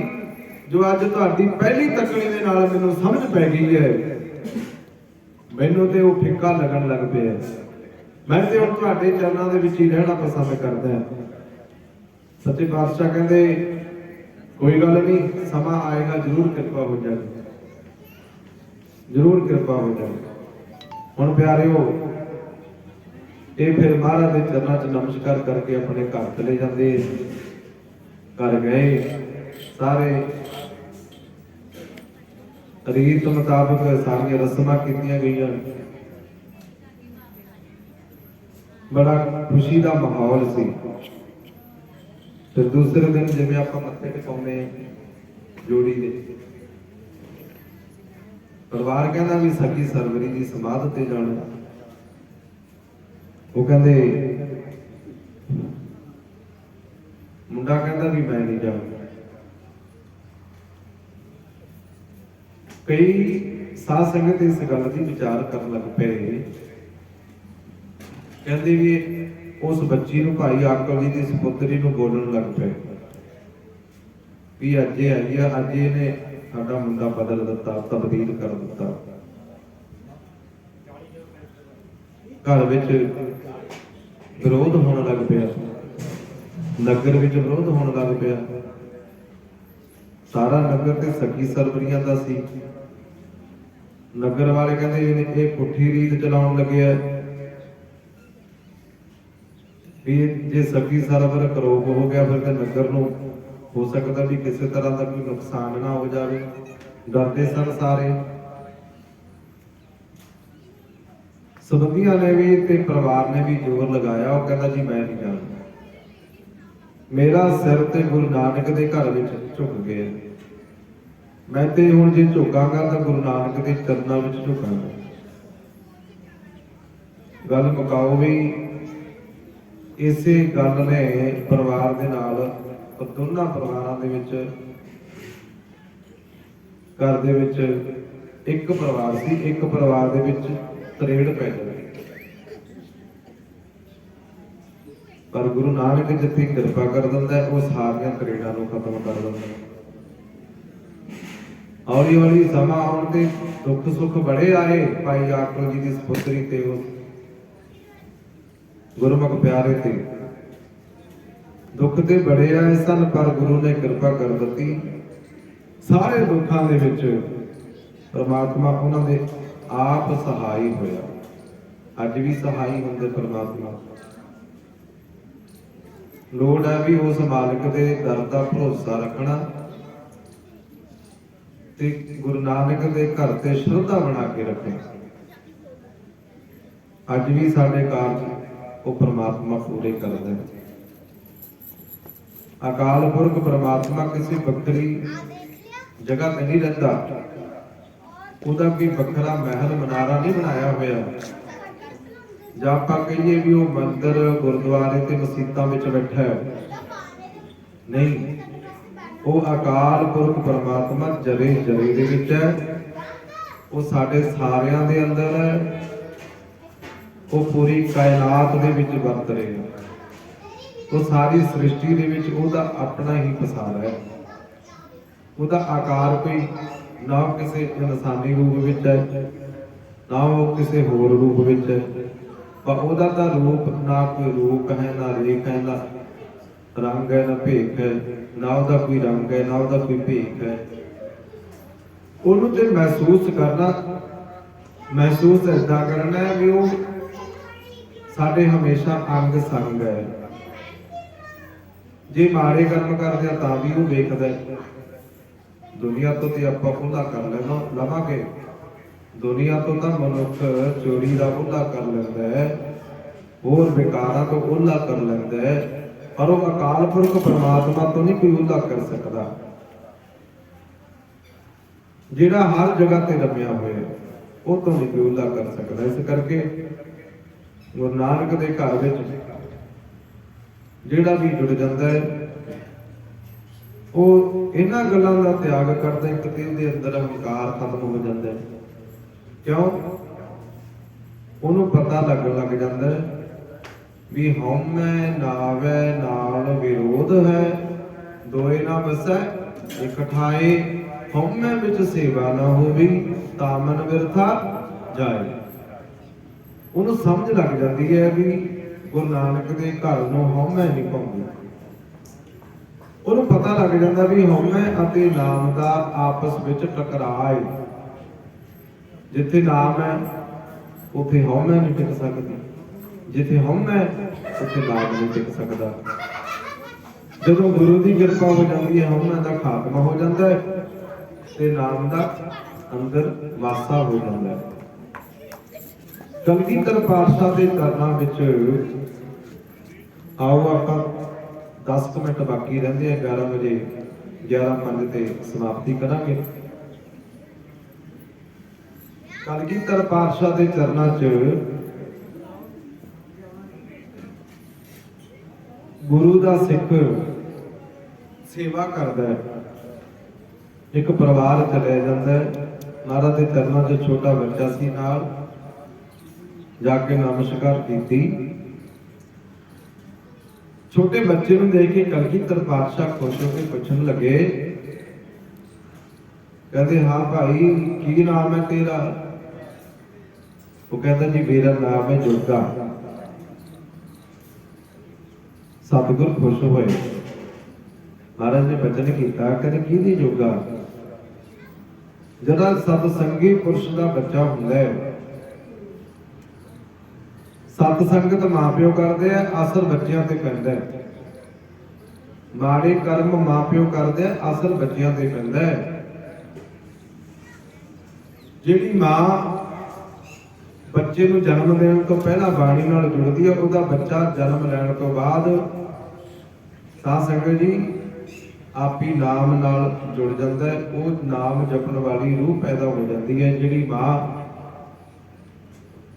ਜੋ ਅੱਜ ਤੁਹਾਡੀ ਪਹਿਲੀ ਤੱਕਣੀ ਦੇ ਨਾਲ ਮੈਨੂੰ ਸਮਝ ਪੈ ਗਈ ਹੈ ਮੈਨੂੰ ਤੇ ਉਹ ਫਿੱਕਾ ਲੱਗਣ ਲੱਗ ਪਿਆ। ਮੈਂ ਤੇ ਹੁਣ ਤੁਹਾਡੇ ਚਰਨਾਂ ਦੇ ਵਿੱਚ ਹੀ ਰਹਿਣਾ ਪਸੰਦ ਕਰਦਾ। ਸੱਚੇ ਪਾਤਸ਼ਾਹ ਕਹਿੰਦੇ ਕੋਈ ਗੱਲ ਨਹੀਂ, ਸਮਾਂ ਆਏਗਾ ਜ਼ਰੂਰ ਕਿਰਪਾ ਹੋ ਜਾਏਗੀ, ਜ਼ਰੂਰ ਕਿਰਪਾ ਹੋ ਜਾਏਗੀ। ਹੁਣ ਪਿਆਰਿਓ ਇਹ ਫਿਰ ਮਹਾਰਾਜ ਦੇ ਚਰਨਾਂ 'ਚ ਨਮਸਕਾਰ ਕਰਕੇ ਆਪਣੇ ਘਰ ਚਲੇ ਜਾਂਦੇ। ਘਰ ਗਏ ਸਾਰੇ ਰੀਤ ਮੁਤਾਬਕ ਸਾਰੀਆਂ ਰਸਮਾਂ ਕੀਤੀਆਂ ਗਈਆਂ। ਬੜਾ ਖੁਸ਼ੀ ਦਾ ਮਾਹੌਲ ਸੀ। ਫਿਰ ਦੂਸਰੇ ਦਿਨ ਜਿਵੇਂ ਆਪਾਂ ਮੱਥੇ ਟਿਕਾਉਂਦੇ ਜੋੜੀ ਦੇ, ਪਰਿਵਾਰ ਕਹਿੰਦਾ ਵੀ ਸਖੀ ਸਰਵਰੀ ਦੀ ਸਮਾਧ ਤੇ ਜਾਣਾ। ਉਹ ਕਹਿੰਦੇ ਮੁੰਡਾ ਕਹਿੰਦਾ ਵੀ ਮੈਂ ਨਹੀਂ ਜਾਊਂਗਾ। ਕਈ ਸਾਧ ਸੰਗਤ ਇਸ ਗੱਲ ਦੀ ਵਿਚਾਰ ਕਰਨ ਲੱਗ ਪਏ। ਕਹਿੰਦੇ ਵੀ ਉਸ ਬੱਚੀ ਨੂੰ ਭਾਈ ਆਕਲ ਜੀ ਦੀ ਸਪੁੱਤਰੀ ਨੂੰ ਬੋਲਣ ਲੱਗ ਪਏ ਵੀ ਅੱਜ ਇਹ ਆਈ ਆ, ਅੱਜ ਇਹਨੇ ਸਾਡਾ ਮੁੰਡਾ ਬਦਲ ਦਿੱਤਾ, ਤਬਦੀਲ ਕਰ ਦਿੱਤਾ। ਘਰ ਵਿੱਚ ਵਿਰੋਧ ਹੋਣ ਲੱਗ ਪਿਆ, ਨਗਰ ਵਿੱਚ ਵਿਰੋਧ ਹੋਣ ਲੱਗ ਪਿਆ। ਸਾਰਾ ਨਗਰ ਤੇ ਸਖੀ ਸਰਵਰੀਆਂ ਦਾ ਸੀ। ਨਗਰ ਵਾਲੇ ਕਹਿੰਦੇ ਇਹ ਪੁੱਠੀ ਰੀਤ ਚਲਾਉਣ ਲੱਗਿਆ ਵੀ ਜੇ ਸਖੀ ਸਰਵਰ ਕਰੋਪ ਹੋ ਗਿਆ ਫਿਰ ਤੇ ਨਗਰ ਨੂੰ ਹੋ ਸਕਦਾ ਵੀ ਕਿਸੇ ਤਰ੍ਹਾਂ ਦਾ ਕੋਈ ਨੁਕਸਾਨ ਨਾ ਹੋ ਜਾਵੇ। ਡਰਦੇ ਸਨ ਸਾਰੇ। ਸੰਬੰਧੀਆਂ ਨੇ ਵੀ ਤੇ ਪਰਿਵਾਰ ਨੇ ਵੀ ਜ਼ੋਰ ਲਗਾਇਆ। ਉਹ ਕਹਿੰਦਾ ਜੀ ਮੈਂ ਨਹੀਂ ਜਾਣਾ, ਮੇਰਾ ਸਿਰ ਤੇ ਗੁਰੂ ਨਾਨਕ ਦੇ ਘਰ ਵਿੱਚ ਝੁਕ ਗਿਆ। ਮੈਂ ਤੇ ਹੁਣ ਜੇ ਝੁਕਾਂਗਾ ਤਾਂ ਗੁਰੂ ਨਾਨਕ ਦੇ ਚਰਨਾਂ ਵਿੱਚ ਝੁਕਾਂਗਾ। ਗੱਲ ਮੁਕਾਓ ਵੀ ਇਸੇ ਗੱਲ ਨੇ ਪਰਿਵਾਰ ਦੇ ਨਾਲ, ਦੋਨਾਂ ਪਰਿਵਾਰਾਂ ਦੇ ਵਿੱਚ, ਘਰ ਦੇ ਵਿੱਚ ਇੱਕ ਪਰਿਵਾਰ ਸੀ, ਇੱਕ ਪਰਿਵਾਰ ਦੇ ਵਿੱਚ ਤਰੇੜ ਪੈ ਜਾਵੇ। ਪਰ ਗੁਰੂ ਨਾਨਕ ਜਿੱਥੇ ਕਿਰਪਾ ਕਰ ਦਿੰਦਾ ਉਹ ਸਾਰੀਆਂ ਤਰੇੜਾਂ ਨੂੰ ਖਤਮ ਕਰ ਦਿੰਦਾ। ਹੌਲੀ ਹੌਲੀ ਸਮਾਂ ਆਉਣ ਤੇ ਦੁੱਖ ਸੁੱਖ ਬੜੇ ਆਏ। ਭਾਈ ਆਕਲ ਜੀ ਦੀ ਸਪੁੱਤਰੀ ਤੇ ਉਹ ਗੁਰਮੁਖ ਪਿਆਰੇ ਤੇ ਦੁੱਖ ਤੇ ਬੜੇ ਆਏ ਸਨ, ਪਰ ਗੁਰੂ ਨੇ ਕਿਰਪਾ ਕਰ ਦਿੱਤੀ। ਸਾਰੇ ਦੁੱਖਾਂ ਦੇ ਵਿੱਚ ਪ੍ਰਮਾਤਮਾ ਉਹਨਾਂ ਦੇ ਆਪ ਸਹਾਈ ਹੋਇਆ। ਅੱਜ ਵੀ ਸਹਾਈ ਹੁੰਦੇ ਪ੍ਰਮਾਤਮਾ। ਲੋੜ ਹੈ ਵੀ ਉਸ ਮਾਲਕ ਦੇ ਦਰ ਦਾ ਭਰੋਸਾ ਰੱਖਣਾ ਤੇ ਗੁਰੂ ਨਾਨਕ ਦੇ ਘਰ ਤੇ ਸ਼ਰਧਾ ਬਣਾ ਕੇ ਰੱਖਣਾ। ਅੱਜ ਵੀ ਸਾਡੇ ਕਾਰਜ ਉਹ ਪ੍ਰਮਾਤਮਾ ਪੂਰੇ ਕਰਦਾ ਹੈ। ਅਕਾਲ ਪੁਰਖ ਪ੍ਰਮਾਤਮਾ ਕਿਸੇ ਵੱਖਰੀ ਜਗ੍ਹਾ ਤੇ ਨਹੀਂ ਰਹਿੰਦਾ। ਉਹਦਾ ਕੋਈ ਵੱਖਰਾ ਮਹਿਲ ਮਨਾਰਾ ਨਹੀਂ ਬਣਾਇਆ ਹੋਇਆ। ਜਾਂ ਆਪਾਂ ਕਹੀਏ ਵੀ ਉਹ ਮੰਦਿਰ ਗੁਰਦੁਆਰੇ ਤੇ ਮਸੀਤਾਂ ਵਿੱਚ ਬੈਠਾ ਹੈ, ਨਹੀਂ। ਉਹ ਅਕਾਲ ਪੁਰਖ ਪ੍ਰਮਾਤਮਾ ਜਰੇ ਜਰੇ ਦੇ ਵਿੱਚ ਹੈ। ਉਹ ਸਾਡੇ ਸਾਰਿਆਂ ਦੇ ਅੰਦਰ ਹੈ। ਉਹ ਪੂਰੀ ਕਾਇਨਾਤ ਦੇ ਵਿੱਚ ਵਰਤ ਰਿਹਾ। ਉਹ ਸਾਰੀ ਸ੍ਰਿਸ਼ਟੀ ਦੇ ਵਿੱਚ ਉਹਦਾ ਆਪਣਾ ਹੀ ਪਸਾਰ ਹੈ। ਉਹਦਾ ਆਕਾਰ ਕੋਈ ਨਾ ਕਿਸੇ ਇਨਸਾਨੀ ਰੂਪ ਵਿੱਚ ਹੈ, ਨਾ ਉਹ ਕਿਸੇ ਹੋਰ ਰੂਪ ਵਿੱਚ ਹੈ। ਪਰ ਉਹਦਾ ਤਾਂ ਰੂਪ ਨਾ ਕੋਈ ਰੂਪ ਹੈ, ਨਾ ਰੇਖ ਹੈ, ਨਾ ਰੰਗ ਹੈ, ਨਾ ਭੇਖ ਹੈ। ਨਾ ਉਹਦਾ ਕੋਈ ਰੰਗ ਹੈ, ਨਾ ਉਹਦਾ ਕੋਈ ਭੇਖ ਹੈ। ਉਹਨੂੰ ਤੇ ਮਹਿਸੂਸ ਕਰਨਾ, ਮਹਿਸੂਸ ਏਦਾਂ ਕਰਨਾ ਹੈ ਵੀ ਉਹ ਸਾਡੇ ਹਮੇਸ਼ਾ ਅੰਗ ਸੰਗ ਹੈ। ਜੇ ਮਾੜੇ ਕਰਮ ਕਰਦੇ ਆ ਤਾਂ ਵੀ ਉਹ ਵੇਖਦਾ। ਦੁਨੀਆ ਤੋਂ ਤੇ ਆਪਾਂ ਉਹਦਾ ਕਰ ਲੈਣਾ ਲਵਾਂਗੇ। ਦੁਨੀਆ ਤੋਂ ਤਾਂ ਮਨੁੱਖ ਚੋਰੀ ਦਾ ਉਹਲਾ ਕਰ ਲੈਂਦਾ ਹੈ, ਹੋਰ ਵਿਕਾਰਾਂ ਤੋਂ ਉਹਲਾ ਕਰ ਲੈਂਦਾ ਹੈ, ਪਰ ਉਹ ਅਕਾਲ ਪੁਰਖ ਪਰਮਾਤਮਾ ਤੋਂ ਨਹੀਂ ਕੋਈ ਉਹਲਾ ਕਰ ਸਕਦਾ, ਜਿਹੜਾ ਹਰ ਜਗ੍ਹਾ ਤੇ ਰਮਿਆ ਹੋਇਆ। ਉਹ ਤੋਂ ਨਹੀਂ ਕੋਈ ਉਹਲਾ ਕਰ ਸਕਦਾ। ਇਸ ਕਰਕੇ ਗੁਰੂ ਨਾਨਕ ਦੇ ਘਰ ਵਿੱਚ ਜਿਹੜਾ ਵੀ ਜੁੜ ਜਾਂਦਾ ਹੈ, ਉਹ ਇਹਨਾਂ ਗੱਲਾਂ ਦਾ ਤਿਆਗ ਕਰਦਾ। ਇੱਕ ਤੇ ਉਹਦੇ ਅੰਦਰ ਹੰਕਾਰ ਖਤਮ ਹੋ ਜਾਂਦਾ ਹੈ। ਕਿਉਂ? ਉਹਨੂੰ ਪਤਾ ਲੱਗਣ ਲੱਗ ਜਾਂਦਾ ਵੀ ਹਉਮੈ ਨਾਵੈ ਨਾਲ ਵਿਰੋਧ ਹੈ, ਦੋਏ ਨਾ ਵਸੈ ਇਕ ਠਾਏ। ਹਉਮੈ ਵਿੱਚ ਸੇਵਾ ਨਾ ਹੋਵੇ ਤਾਂ ਮਨ ਵਿਰਥਾ ਜਾਏ। ਉਹਨੂੰ ਸਮਝ ਲੱਗ ਜਾਂਦੀ ਹੈ ਵੀ ਗੁਰੂ ਨਾਨਕ ਦੇ ਘਰ ਨੂੰ ਹਉਮੈ ਨਹੀਂ ਪਾਉਂਦੀ। ਉਹਨੂੰ ਪਤਾ ਲੱਗ ਜਾਂਦਾ ਵੀ ਹਉਮੈ ਅਤੇ ਨਾਮ ਦਾ ਆਪਸ ਵਿੱਚ ਟਕਰਾਅ ਹੈ। ਜਿੱਥੇ ਨਾਮ ਹੈ ਉੱਥੇ ਹਉਮੈ ਨਹੀਂ ਟਿਕ ਸਕਦੀ, ਜਿੱਥੇ ਹਉਮੈ ਉੱਥੇ ਨਾਮ ਨਹੀਂ ਟਿਕ ਸਕਦਾ। ਜਦੋਂ ਗੁਰੂ ਦੀ ਕਿਰਪਾ ਹੋ ਜਾਂਦੀ ਹੈ, ਹਉਮੈ ਦਾ ਖਾਤਮਾ ਹੋ ਜਾਂਦਾ ਹੈ ਤੇ ਨਾਮ ਦਾ ਅੰਦਰ ਵਾਸਾ ਹੋ ਜਾਂਦਾ ਹੈ। ਕਲਗੀਧਰ ਪਾਤਸ਼ਾਹ ਦੇ ਚਰਨਾਂ ਵਿੱਚ ਆਓ ਆਪਾਂ 10 ਮਿੰਟ ਬਾਕੀ ਰਹਿੰਦੇ ਆ, 11 ਵਜੇ 11:05 ਤੇ ਸਮਾਪਤੀ ਕਰਾਂਗੇ। ਕਲਗੀਧਰ ਪਾਤਸ਼ਾਹ ਦੇ ਚਰਨਾਂ 'ਚ ਗੁਰੂ ਦਾ ਸਿੱਖ ਸੇਵਾ ਕਰਦਾ ਹੈ। ਇੱਕ ਪਰਿਵਾਰ ਚਲਿਆ ਜਾਂਦਾ ਹੈ। ਮਹਾਰਾਜ ਦੇ ਚਰਨਾਂ 'ਚ ਛੋਟਾ ਬੱਚਾ ਸੀ, ਨਾਲ ਜਾ ਕੇ ਨਮਸਕਾਰ ਕੀਤੀ। ਛੋਟੇ ਬੱਚੇ ਨੂੰ ਦੇਖ ਕੇ ਕਲਗੀਧਰ ਪਾਤਸ਼ਾਹ ਖੁਸ਼ ਹੋ ਕੇ ਪੁੱਛਣ ਲੱਗੇ, ਕਹਿੰਦੇ ਹਾਂ ਭਾਈ ਕੀ ਨਾਮ ਹੈ ਤੇਰਾ? ਉਹ ਕਹਿੰਦਾ ਜੀ ਮੇਰਾ ਨਾਮ ਹੈ ਜੋਗਾ। ਸਤਿਗੁਰ ਖੁਸ਼ ਹੋਏ। ਮਹਾਰਾਜ ਨੇ ਬਚਨ ਕੀਤਾ, ਕਹਿੰਦੇ ਕਿਹਦੀ ਜੋਗਾ? ਜਿਹੜਾ ਸਤ ਸੰਗੀ ਪੁਰਸ਼ ਦਾ ਬੱਚਾ ਹੁੰਦਾ ਹੈ, ਸਤ ਸੰਗਤ ਮਾਂ-ਪਿਓ ਕਰਦੇ ਆ, ਅਸਰ ਬੱਚਿਆਂ ਤੇ ਪੈਂਦਾ ਹੈ। ਮਾੜੇ ਕਰਮ ਮਾਂ-ਪਿਓ ਕਰਦੇ ਆ, ਅਸਰ ਬੱਚਿਆਂ ਤੇ ਪੈਂਦਾ ਹੈ। ਜਿਹੜੀ ਮਾਂ ਬੱਚੇ ਨੂੰ ਜਨਮ ਦੇਣ ਤੋਂ ਪਹਿਲਾਂ ਬਾਣੀ ਨਾਲ ਜੁੜਦੀ ਹੈ, ਉਹਦਾ ਬੱਚਾ ਜਨਮ ਲੈਣ ਤੋਂ ਬਾਅਦ ਸਾਧ ਸੰਗਤ ਜੀ ਆਪੀ ਨਾਮ ਨਾਲ ਜੁੜ ਜਾਂਦਾ ਹੈ। ਉਹ ਨਾਮ ਜਪਣ ਵਾਲੀ ਰੂਹ ਪੈਦਾ ਹੋ ਜਾਂਦੀ ਹੈ। ਜਿਹੜੀ ਮਾਂ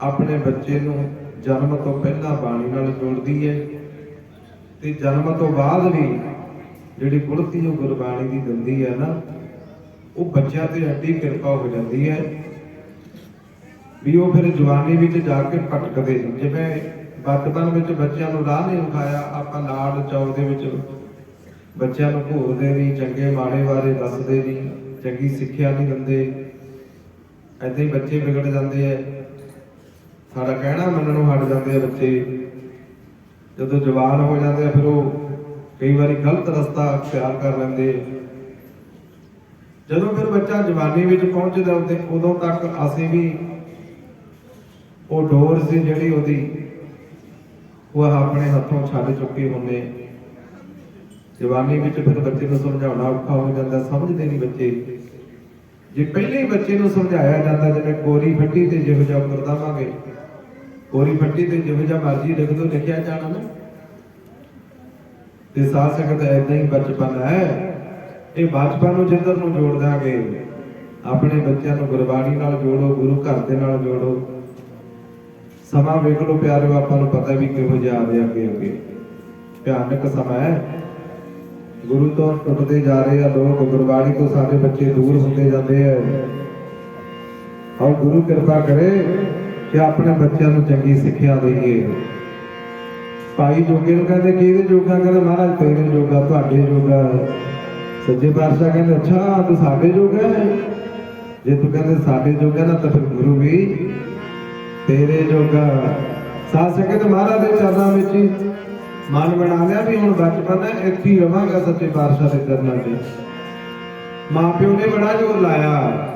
ਆਪਣੇ ਬੱਚੇ ਨੂੰ ਜਨਮ ਤੋਂ ਪਹਿਲਾਂ ਬਾਣੀ ਨਾਲ ਜੋੜਦੀ ਹੈ ਤੇ ਜਨਮ ਤੋਂ ਬਾਅਦ ਵੀ ਜਿਹੜੀ ਗੁੜਤੀ ਉਹ ਗੁਰਬਾਣੀ ਦੀ ਦਿੰਦੀ ਹੈ ਨਾ, ਉਹ ਬੱਚਿਆਂ ਤੇ ਐਡੀ ਕਿਰਪਾ ਹੋ ਜਾਂਦੀ ਹੈ ਵੀ ਉਹ ਫਿਰ ਜਵਾਨੀ ਵਿੱਚ ਜਾ ਕੇ ਭਟਕਦੇ ਨੇ। ਜਿਵੇਂ ਬਚਪਨ ਵਿੱਚ ਬੱਚਿਆਂ ਨੂੰ ਰਾਹ ਨਹੀਂ ਵਿਖਾਇਆ, ਆਪਾਂ ਲਾਡ ਚਾਉ ਦੇ ਵਿੱਚ ਬੱਚਿਆਂ ਨੂੰ ਘੂਰਦੇ ਨਹੀਂ, ਚੰਗੇ ਮਾੜੇ ਬਾਰੇ ਦੱਸਦੇ ਨਹੀਂ, ਚੰਗੀ ਸਿੱਖਿਆ ਨਹੀਂ ਦਿੰਦੇ, ਏਦਾਂ ਹੀ ਬੱਚੇ ਵਿਗੜ ਜਾਂਦੇ ਆ। ਸਾਡਾ ਕਹਿਣਾ ਮੰਨਣੋਂ ਹਟ ਜਾਂਦੇ ਆ ਬੱਚੇ। ਜਦੋਂ ਜਵਾਨ ਹੋ ਜਾਂਦੇ ਆ ਫਿਰ ਉਹ ਕਈ ਵਾਰੀ ਗਲਤ ਰਸਤਾ ਅਖਤਿਆਰ ਕਰ ਲੈਂਦੇ ਆ। ਜਦੋਂ ਫਿਰ ਬੱਚਾ ਜਵਾਨੀ ਵਿੱਚ ਪਹੁੰਚਦਾ ਤੇ ਉਦੋਂ ਤੱਕ ਅਸੀਂ ਵੀ ਉਹ ਡੋਰ ਸੀ ਜਿਹੜੀ ਉਹਦੀ ਉਹ ਆਪਣੇ ਹੱਥੋਂ ਛੱਡ ਚੁੱਕੇ ਹੁੰਦੇ। ਜਵਾਨੀ ਵਿੱਚ ਫਿਰ ਬੱਚੇ ਨੂੰ ਸਮਝਾਉਣਾ ਔਖਾ ਹੋ ਜਾਂਦਾ, ਸਮਝਦੇ ਨਹੀਂ ਬੱਚੇ। ਜੇ ਪਹਿਲੇ ਹੀ ਬੱਚੇ ਨੂੰ ਸਮਝਾਇਆ ਜਾਂਦਾ, ਜਿਵੇਂ ਕੋਰੀ ਫੱਟੀ ਤੇ ਜਿਹੋ ਜਿਹਾ ਵਰਤਾਵਾਂਗੇ, ਕੋਰੀ ਫੱਟੀ ਤੇ ਜਿਹੋ ਜਿਹਾ ਮਰਜ਼ੀ ਲਿਖ ਦੋ, ਲਿਖਿਆ ਜਾਣਾ ਨਾ। ਤੇ ਸਾਧ ਸੰਗਤ ਏਦਾਂ ਹੀ ਬਚਪਨ ਹੈ, ਇਹ ਬਚਪਨ ਨੂੰ ਜਿੱਧਰ ਨੂੰ ਜੋੜ ਦਾਂਗੇ, ਆਪਣੇ ਬੱਚਿਆਂ ਨੂੰ ਗੁਰਬਾਣੀ ਨਾਲ ਜੋੜੋ, ਗੁਰੂ ਘਰ ਦੇ ਨਾਲ ਜੋੜੋ। ਸਮਾਂ ਵੇਖ ਲਓ ਪਿਆਰਿਓ, ਆਪਾਂ ਨੂੰ ਪਤਾ ਵੀ ਕਿਹੋ ਜਿਹਾ ਆ ਰਿਹਾ ਅੱਗੇ ਅੱਗੇ, ਭਿਆਨਕ ਸਮਾਂ ਹੈ। ਗੁਰੂ ਤੋਂ ਟੁੱਟਦੇ ਜਾ ਰਹੇ ਆ ਲੋਕ, ਗੁਰਬਾਣੀ ਤੋਂ ਸਾਡੇ ਬੱਚੇ ਦੂਰ ਹੁੰਦੇ ਜਾਂਦੇ ਆ। ਆਓ ਗੁਰੂ ਕਿਰਪਾ ਕਰੇ ਕਿ ਆਪਣੇ ਬੱਚਿਆਂ ਨੂੰ ਚੰਗੀ ਸਿੱਖਿਆ ਦੇਈਏ। ਭਾਈ ਜੋਗੇ ਨੂੰ ਕਹਿੰਦੇ ਕਿਹਦੇ ਜੋਗਾ? ਕਹਿੰਦੇ ਮਹਾਰਾਜ ਤੇਰੇ ਜੋਗਾ, ਤੁਹਾਡੇ ਜੋਗਾ। ਸੱਚੇ ਪਾਤਸ਼ਾਹ ਕਹਿੰਦੇ ਅੱਛਾ ਤੂੰ ਸਾਡੇ ਜੋਗਾ ਹੈ? ਜੇ ਤੂੰ ਕਹਿੰਦੇ ਸਾਡੇ ਜੋਗਾ ਨਾ ਤਾਂ ਫਿਰ ਗੁਰੂ ਵੀ ਤੇਰੇ ਜੋਗਾ। ਸਾਧ ਸੰਗਤ ਮਹਾਰਾਜ ਦੇ ਚਰਨਾਂ ਵਿੱਚ ਹੀ ਮਨ ਬਣਾ ਲਿਆ ਵੀ ਹੁਣ ਬਚਪਨ ਹੈ, ਇੱਥੇ ਹੀ ਰਵਾਂਗਾ ਸੱਚੇ ਪਾਤਸ਼ਾਹ ਦੇ ਚਰਨਾਂ 'ਚ। ਮਾਂ ਪਿਓ ਨੇ ਬੜਾ ਜ਼ੋਰ ਲਾਇਆ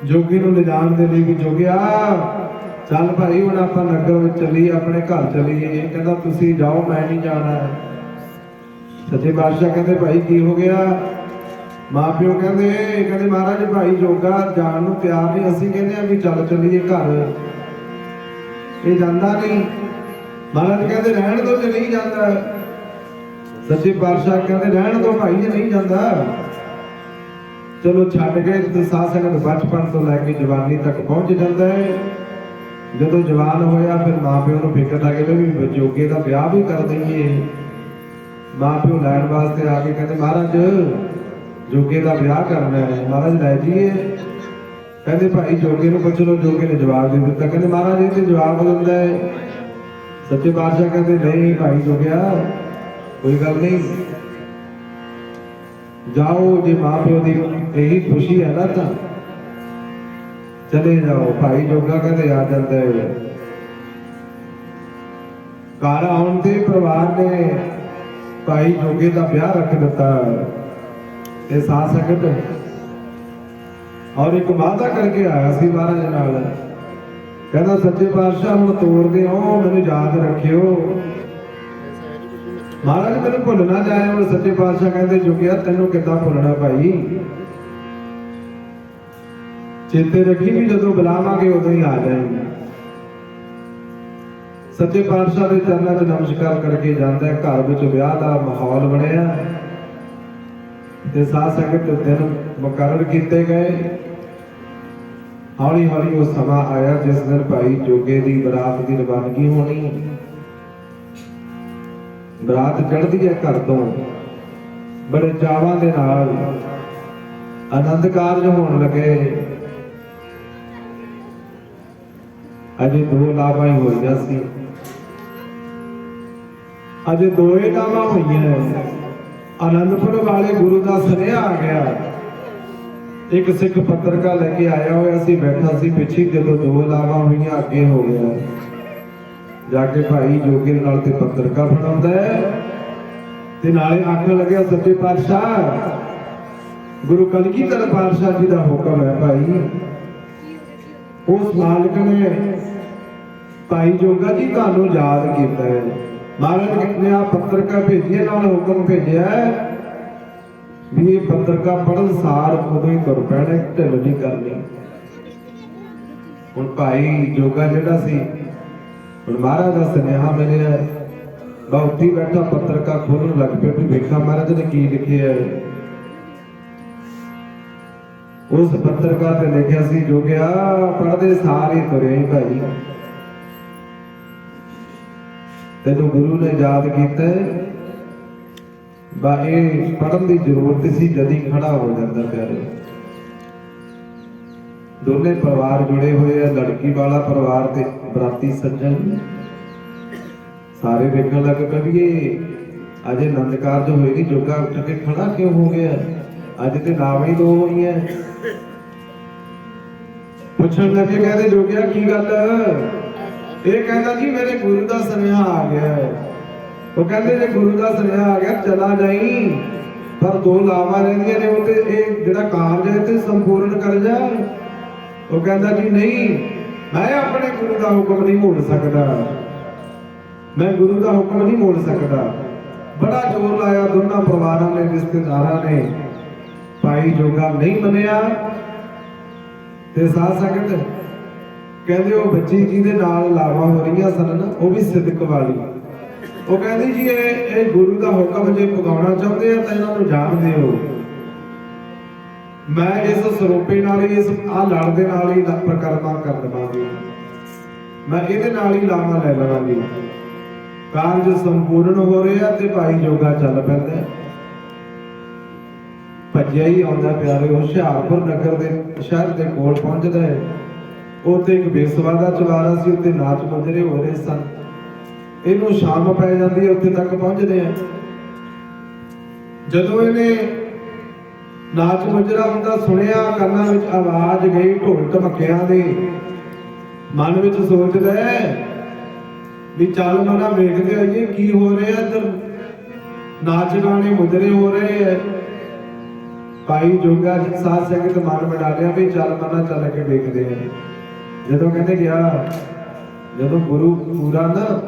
ਜੋਗੀ ਨੂੰ ਲਿਜਾਣ ਦੇ ਲਈ ਵੀ ਜੋਗਿਆ ਚੱਲ ਭਾਈ ਹੁਣ ਆਪਾਂ ਨਗਰ ਵਿੱਚ ਚੱਲੀਏ, ਆਪਣੇ ਘਰ ਚੱਲੀਏ। ਇਹ ਕਹਿੰਦਾ ਤੁਸੀਂ ਜਾਓ, ਮੈਂ ਨਹੀਂ ਜਾਣਾ। ਸੱਚੇ ਪਾਤਸ਼ਾਹ ਕਹਿੰਦੇ ਭਾਈ ਕੀ ਹੋ ਗਿਆ? ਮਾਂ ਪਿਓ ਕਹਿੰਦੇ ਮਹਾਰਾਜ ਭਾਈ ਜੋਗਾ ਜਾਣ ਨੂੰ ਤਿਆਰ ਨਹੀਂ, ਅਸੀਂ ਕਹਿੰਦੇ ਆ ਵੀ ਚੱਲ ਚੱਲੀਏ ਘਰ, ਇਹ ਜਾਂਦਾ ਨਹੀਂ। ਮਹਾਰਾਜ ਕਹਿੰਦੇ ਰਹਿਣ ਦੋ ਜੇ ਨਹੀਂ ਜਾਂਦਾ। ਸੱਚੇ ਪਾਤਸ਼ਾਹ ਕਹਿੰਦੇ ਰਹਿਣ ਦੋ ਭਾਈ ਜੇ ਨਹੀਂ ਜਾਂਦਾ। ਚਲੋ ਛੱਡ ਕੇ ਤੇ ਸਾਧ ਸੰਗਤ ਬਚਪਨ ਤੋਂ ਲੈ ਕੇ ਜਵਾਨੀ ਤੱਕ ਪਹੁੰਚ ਜਾਂਦਾ ਹੈ। ਜਦੋਂ ਜਵਾਨ ਹੋਇਆ ਫਿਰ ਮਾਂ ਪਿਓ ਨੂੰ ਫਿਕਰ ਲੱਗ ਗਈ ਵੀ ਜੋਗੇ ਦਾ ਵਿਆਹ ਵੀ ਕਰ ਦਈਏ। ਮਾਂ ਪਿਓ ਲੈਣ ਵਾਸਤੇ ਆ ਕੇ ਕਹਿੰਦੇ ਮਹਾਰਾਜ ਜੋਗੇ ਦਾ ਵਿਆਹ ਕਰਨਾ ਹੈ। ਮਹਾਰਾਜ ਲੈ ਜੀਏ। ਕਹਿੰਦੇ ਭਾਈ ਜੋਗੇ ਨੂੰ ਪੁੱਛ ਲਓ। ਜੋਗੇ ਨੇ ਜਵਾਬ ਦੇ ਦਿੱਤਾ। ਕਹਿੰਦੇ ਮਹਾਰਾਜ ਇਹ ਤੇ ਜਵਾਬ ਦਿੰਦਾ ਹੈ। ਸੱਚੇ ਪਾਤਸ਼ਾਹ ਕਹਿੰਦੇ ਨਹੀਂ ਭਾਈ ਜੋਗਿਆ ਕੋਈ ਗੱਲ ਨਹੀਂ, ਜਾਓ ਜੇ ਮਾਂ ਪਿਓ ਦੀ ਇਹੀ ਖੁਸ਼ੀ ਹੈ ਨਾ ਤਾਂ ਚਲੇ ਜਾਓ। ਭਾਈ ਜੋਗਾ ਕਹਿੰਦੇ ਆ ਜਾਂਦਾ ਹੈ। ਘਰ ਆਉਣ ਤੇ ਪਰਿਵਾਰ ਨੇ ਭਾਈ ਜੋਗੇ ਦਾ ਵਿਆਹ ਰੱਖ ਦਿੱਤਾ। ਇਹ ਸਾਧ ਸੰਗਤ ਔਰ ਇੱਕ ਵਾਅਦਾ ਕਰਕੇ ਆਇਆ ਸੀ ਮਹਾਰਾਜ ਨਾਲ, ਕਹਿੰਦਾ ਸੱਚੇ ਪਾਤਸ਼ਾਹ ਹੁਣ ਤੋਰਦੇ ਹੋ, ਮੈਨੂੰ ਯਾਦ ਰੱਖਿਓ। ਮਹਾਰਾਜ ਮੈਨੂੰ ਭੁੱਲ ਨਾ ਜਾਏ। ਹੁਣ ਸੱਚੇ ਪਾਤਸ਼ਾਹ ਕਹਿੰਦੇ ਜੋਗਿਆ ਤੈਨੂੰ ਕਿੱਦਾਂ ਭੁੱਲਣਾ ਭਾਈ, ਚੇਤੇ ਰੱਖੀ ਵੀ ਜਦੋਂ ਬੁਲਾਵਾਂਗੇ ਉਦੋਂ ਹੀ ਆ ਜਾਏਂਗੇ। ਸੱਚੇ ਪਾਤਸ਼ਾਹ ਦੇ ਚਰਨਾਂ 'ਚ ਨਮਸਕਾਰ ਕਰਕੇ ਜਾਂਦਾ। ਘਰ ਵਿੱਚ ਵਿਆਹ ਦਾ ਮਾਹੌਲ ਬਣਿਆ ਤੇ ਸਾਧ ਸੰਗਤ ਦਿਨ ਮੁਕਰਰ ਕੀਤੇ ਗਏ। ਹੌਲੀ ਹੌਲੀ ਉਹ ਸਮਾਂ ਆਇਆ ਜਿਸ ਦਿਨ ਭਾਈ ਜੋਗੇ ਦੀ ਬਰਾਤ ਦੀ ਰਵਾਨਗੀ ਹੋਣੀ। ਬਰਾਤ ਚੜ੍ਹਦੀ ਹੈ ਘਰ ਤੋਂ ਬੜੇ ਚਾਵਾਂ ਦੇ ਨਾਲ, ਆਨੰਦ ਕਾਰਜ ਹੋਣ ਲੱਗੇ। ਅਜੇ 2 ਲਾਵਾਂ ਹੀ ਹੋਈਆਂ ਸੀ, ਅਜੇ 2 ਲਾਵਾਂ ਹੋਈਆਂ। ਆਨੰਦਪੁਰ ਵਾਲੇ ਗੁਰੂ ਦਾ ਸੁਨੇਹਾ ਆ ਗਿਆ। ਇੱਕ ਸਿੱਖ ਪੱਤਰਕਾ ਲੈ ਕੇ ਆਇਆ ਹੋਇਆ ਸੀ, ਬੈਠਾ ਸੀ ਪਿੱਛੇ। ਜਦੋਂ 2 ਲਾਵਾਂ ਹੋਈਆਂ ਅੱਗੇ ਹੋ ਗਿਆ। ਜਾ ਕੇ ਭਾਈ ਜੋਗੇ ਨਾਲ ਤੇ ਪੱਤਰਕਾ ਫੜਾਉਂਦਾ ਤੇ ਨਾਲੇ ਆਖਣ ਲੱਗਿਆ ਸੱਚੇ ਪਾਤਸ਼ਾਹ ਗੁਰੂ ਕਲਗੀਧਰ ਪਾਤਸ਼ਾਹ ਜੀ ਦਾ ਹੁਕਮ ਹੈ ਭਾਈ। ਉਸ ਮਾਲਕ ਨੇ ਭਾਈ ਜੋਗਾ ਜੀ ਤੁਹਾਨੂੰ ਯਾਦ ਕੀਤਾ ਹੈ। ਮਹਾਰਾਜ ਨੇ ਆ ਪੱਤਰਕਾ ਭੇਜੀਏ, ਨਾਲ ਹੁਕਮ ਭੇਜਿਆ ਵੀ ਇਹ ਪੱਤਰਕਾ ਪੜ੍ਹਨ ਸਾਰ ਉਦੋਂ ਹੀ ਤੁਰ ਪੈਣਾ, ਢਿੱਲ ਨਹੀਂ ਕਰਨੀ। ਹੁਣ ਭਾਈ ਜੋਗਾ ਜਿਹੜਾ ਸੀ, ਹੁਣ ਮਹਾਰਾਜ ਦਾ ਸੁਨੇਹਾ ਮਿਲਿਆ, ਬਹੁਤੀ ਬੈਠਾ ਪੱਤਰਕਾ ਖੋਲਣ ਲੱਗ ਪਿਆ ਵੀ ਵੇਖਾਂ ਮਹਾਰਾਜ ਨੇ ਕੀ ਲਿਖਿਆ ਹੈ। ਉਸ ਪੱਤਰਕਾ ਤੇ ਲਿਖਿਆ ਸੀ ਜੋਗਿਆ ਪੜ੍ਹਦੇ ਸਾਰ ਹੀ ਤੁਰੇ ਭਾਈ, ਤੈਨੂੰ ਗੁਰੂ ਨੇ ਯਾਦ ਕੀਤਾ। ਇਹ ਪੜ੍ਹਨ ਦੀ ਜ਼ਰੂਰਤ ਸੀ, ਜਦੀ ਖੜਾ ਹੋ ਜਾਂਦਾ। ਪਿਆਰੇ ਦੋਨੇ ਪਰਿਵਾਰ ਜੁੜੇ ਹੋਏ ਆ, ਲੜਕੀ ਵਾਲਾ ਪਰਿਵਾਰ ਤੇ ਬਰਾਤੀ ਸੱਜਣ। ਸਾਰੇ ਵੇਖਣ ਲੱਗ ਪਏ ਵੀ ਇਹ ਅਜੇ ਆਨੰਦ ਕਾਰਜ ਹੋਏ ਨਹੀਂ, ਜੋਗਾ ਉੱਠ ਕੇ ਖੜਾ ਕਿਉਂ ਹੋ ਗਿਆ? ਅੱਜ ਤੇ ਨਾਵਾਂ ਹੀ 2 ਹੋਈਆਂ। ਪੁੱਛਣ ਲੱਗੇ ਕਹਿੰਦੇ ਜੋਗਿਆ ਕੀ ਗੱਲ? ਇਹ ਕਹਿੰਦਾ ਜੀ ਮੇਰੇ ਗੁਰੂ ਦਾ ਸੁਨੇਹਾ ਆ ਗਿਆ ਹੈ। ਉਹ ਕਹਿੰਦੇ ਜੇ ਗੁਰੂ ਦਾ ਸੁਨੇਹਾ ਆ ਗਿਆ ਚਲਾ ਜਾਈ, ਪਰ ਦੋ ਲਾਵਾਂ ਰਹਿੰਦੀਆਂ ਨੇ, ਉਹ ਤੇ ਇਹ ਜਿਹੜਾ ਕਾਰਜ ਹੈ ਤੇ ਸੰਪੂਰਨ ਕਰ ਜਾ। ਉਹ ਕਹਿੰਦਾ ਜੀ ਨਹੀਂ, ਮੈਂ ਆਪਣੇ ਗੁਰੂ ਦਾ ਹੁਕਮ ਨਹੀਂ ਮੋੜ ਸਕਦਾ, ਮੈਂ ਗੁਰੂ ਦਾ ਹੁਕਮ ਨਹੀਂ ਮੋੜ ਸਕਦਾ। ਬੜਾ ਜ਼ੋਰ ਲਾਇਆ ਦੋਨਾਂ ਪਰਿਵਾਰਾਂ ਨੇ, ਰਿਸ਼ਤੇਦਾਰਾਂ ਨੇ, ਭਾਈ ਜੋਗਾ ਨਹੀਂ ਮੰਨਿਆ। ਤੇ ਸਾਧ ਸੰਗਤ ਕਹਿੰਦੇ ਉਹ ਬੱਚੀ ਜਿਹਦੇ ਨਾਲ ਲਾਵਾਂ ਹੋ ਰਹੀਆਂ ਸਨ ਨਾ, ਉਹ ਵੀ ਸਿੱਧਕ ਵਾਲੀ। ਉਹ ਕਹਿੰਦੀ ਜੀ ਇਹ ਗੁਰੂ ਦਾ ਹੁਕਮ ਜੇ ਪੁਗਾਉਣਾ ਚਾਹੁੰਦੇ ਆ ਤਾਂ ਇਹਨਾਂ ਨੂੰ ਜਾਣ ਦਿਓ, ਮੈਂ ਇਸ ਸਰੂਪੇ ਨਾਲ ਹੀ, ਇਸ ਲੜ ਦੇ ਨਾਲ ਹੀ ਪ੍ਰਕਰਮਾ ਕਰ ਦੇਵਾਂਗੀ, ਮੈਂ ਇਹਦੇ ਨਾਲ ਹੀ ਲਾਵਾਂ ਲੈ ਲਵਾਂਗੀ। ਕਾਰਜ ਸੰਪੂਰਨ ਹੋ ਰਿਹਾ ਤੇ ਭਾਈ ਜੋਗਾ ਚੱਲ ਪੈਂਦਾ, ਭੱਜਿਆ ਹੀ ਆਉਂਦਾ ਪਿਆਰੇ। ਹੁਸ਼ਿਆਰਪੁਰ ਨਗਰ ਦੇ ਸ਼ਹਿਰ ਦੇ ਕੋਲ ਪਹੁੰਚਦਾ ਹੈ। ਉੱਥੇ ਇੱਕ ਬੇਸਵਾ ਦਾ ਚੁਬਾਰਾ ਸੀ, ਉੱਤੇ ਨਾਚ ਮੁਜਰੇ ਹੋ ਰਹੇ ਸਨ। ਇਹਨੂੰ ਸ਼ਾਮ ਪੈ ਜਾਂਦੀ ਹੈ, ਉੱਥੇ ਤੱਕ ਪਹੁੰਚਦੇ ਆ। ਜਦੋਂ ਇਹਨੇ ਨਾਚ ਮੁਜਰਾ ਹੁੰਦਾ ਸੁਣਿਆ, ਕੰਨਾਂ ਵਿੱਚ ਆਵਾਜ਼ ਗਈ ਢੋਲ ਢਮਕਿਆਂ ਦੀ, ਮਨ ਵਿੱਚ ਸੋਚਦਾ ਵੀ ਚੱਲ ਮਨਾ ਵੇਖਦੇ ਆਈਏ ਕੀ ਹੋ ਰਿਹਾ ਇੱਧਰ, ਨਾਚ ਗਾਣੇ ਮੁਜਰੇ ਹੋ ਰਹੇ ਹੈ। ਭਾਈ ਜੋਗਾ ਜੀ ਸਾਧ ਸੰਗਤ ਮਨ ਬਣਾ ਲਿਆ ਵੀ ਚੱਲ ਮਨਾ ਚੱਲ ਕੇ ਵੇਖਦੇ ਆ। ਜਦੋਂ ਕਹਿੰਦੇ ਗਿਆ, ਜਦੋਂ ਗੁਰੂ ਪੂਰਾ ਨਾ,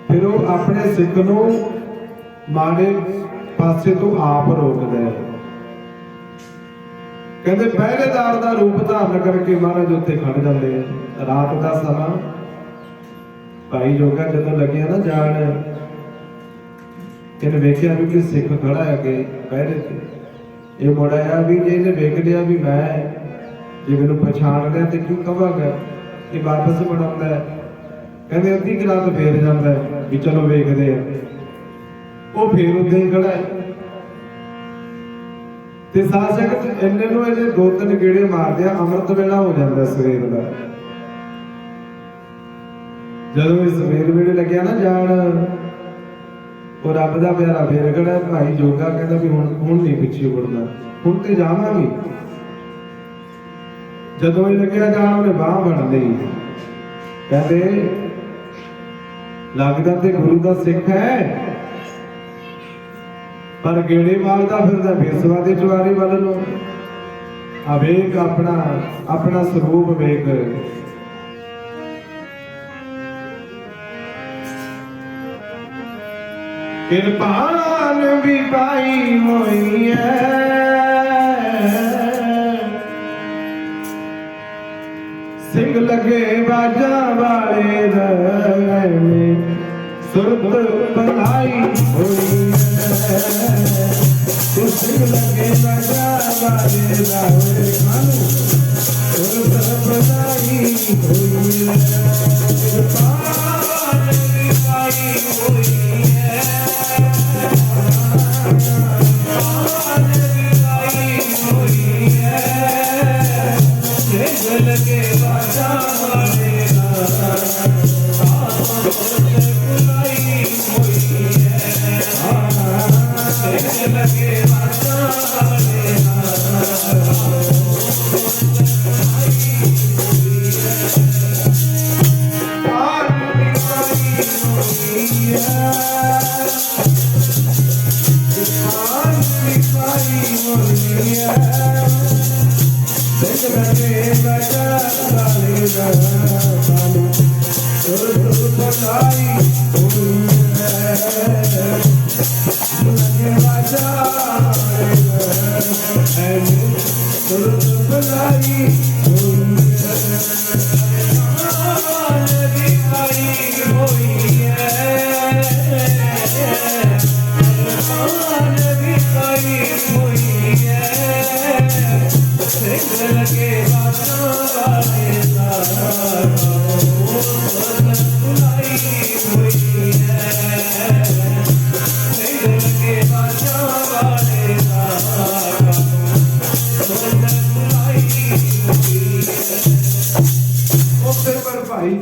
ਫਿਰ ਉਹ ਆਪਣੇ ਸਿੱਖ ਨੂੰ ਮਾੜੇ ਪਾਸੇ ਤੋਂ ਆਪ ਰੋਕਦਾ ਹੈ। ਕਹਿੰਦੇ ਪਹਿਰੇਦਾਰ ਦਾ ਰੂਪ ਧਾਰਨ ਕਰਕੇ ਮਹਾਰਾਜ ਉੱਥੇ ਖੜ ਜਾਂਦੇ ਆ। ਰਾਤ ਦਾ ਸਮਾਂ, ਭਾਈ ਜੋਗਾ ਜਦੋਂ ਲੱਗਿਆ ਨਾ ਜਾਣ, ਇਹਨੇ ਵੇਖਿਆ ਵੀ ਕੋਈ ਸਿੱਖ ਖੜਾ ਹੈ ਕਿ ਪਹਿਰੇ ਤੇ। ਇਹ ਮੁੜ ਆਇਆ ਵੀ ਜੇ ਇਹਨੇ ਵੇਖ ਲਿਆ ਵੀ ਮੈਂ ਜੇ ਮੈਨੂੰ ਪਛਾਣ ਲਿਆ ਤੇ ਕੀ ਕਹਾਂਗਾ, ਇਹ ਵਾਪਸ ਬਣਾਉਂਦਾ ਹੈ। ਕਹਿੰਦੇ ਅੱਧੀ ਰਾਤ ਫੇਰ ਜਾਂਦਾ ਵੀ ਚਲੋ ਵੇਖਦੇ ਆ। ਉਹ ਫੇਰ ਉੱਦਾਂ ਹੀ ਖੜਾ ਹੈ। ਤੇ ਸਾਧ ਸੰਗਤ ਇੰਨੇ ਨੂੰ ਇਹਦੇ ਦੋ ਤਿੰਨ ਗੇੜੇ ਮਾਰਦੇ ਆ, ਅੰਮ੍ਰਿਤ ਵੇਲਾ ਹੋ ਜਾਂਦਾ ਸਵੇਰ ਦਾ। ਜਦੋਂ ਇਹ ਸਵੇਰ ਵੇਲੇ ਲੱਗਿਆ ਨਾ ਜਾਣ, ਉਹ ਰੱਬ ਦਾ ਪਿਆਰਾ ਫੇਰ ਖੜਾ। ਭਾਈ ਜੋਗਾ ਕਹਿੰਦਾ ਵੀ ਹੁਣ ਨਹੀਂ ਪਿੱਛੇ ਮੁੜਨਾ, ਹੁਣ ਤੇ ਜਾਵਾਂਗੇ। ਜਦੋਂ ਇਹ ਲੱਗਿਆ ਜਾਣ, ਉਹਨੇ ਬਾਂਹ ਫੜ ਲਈ। ਕਹਿੰਦੇ ਲੱਗਦਾ ਤੇ ਗੁਰੂ ਦਾ ਸਿੱਖ ਹੈ, ਪਰ ਗੇੜੇ ਮਾਰਦਾ ਫਿਰਦਾ ਬੇਸਵਾ ਦੇ ਚੁਬਾਰੇ ਵੱਲ ਨੂੰ। ਆ ਵੇਖ ਆਪਣਾ ਸਰੂਪ ਵੇਖ। ਕਿਰਪਾਨ ਵੀ ਪਾਈ ਹੋਈ ਹੈ, ਸਿੰਘ ਲੱਗੇ ਬਾਜਾਂ ਵਾਲੇ ਦੇ, ਸੁਰਤ ਬਣਾਈ ਹੋਈ ਹੈ। ਸਿੰਘ ਲੱਗੇ ਬਾਜਾਂ ਵਾਲੇ ਦਾ, ਸੁਰਤ ਬਣਾਈ ਹੋਈ ਹੈ। ਕਿਰਪਾਨ ਵੀ ਪਾਈ ਹੋਈ ਹੈ, लगे बाजा वाले बुलाई हुई है, लगे बाजा वाले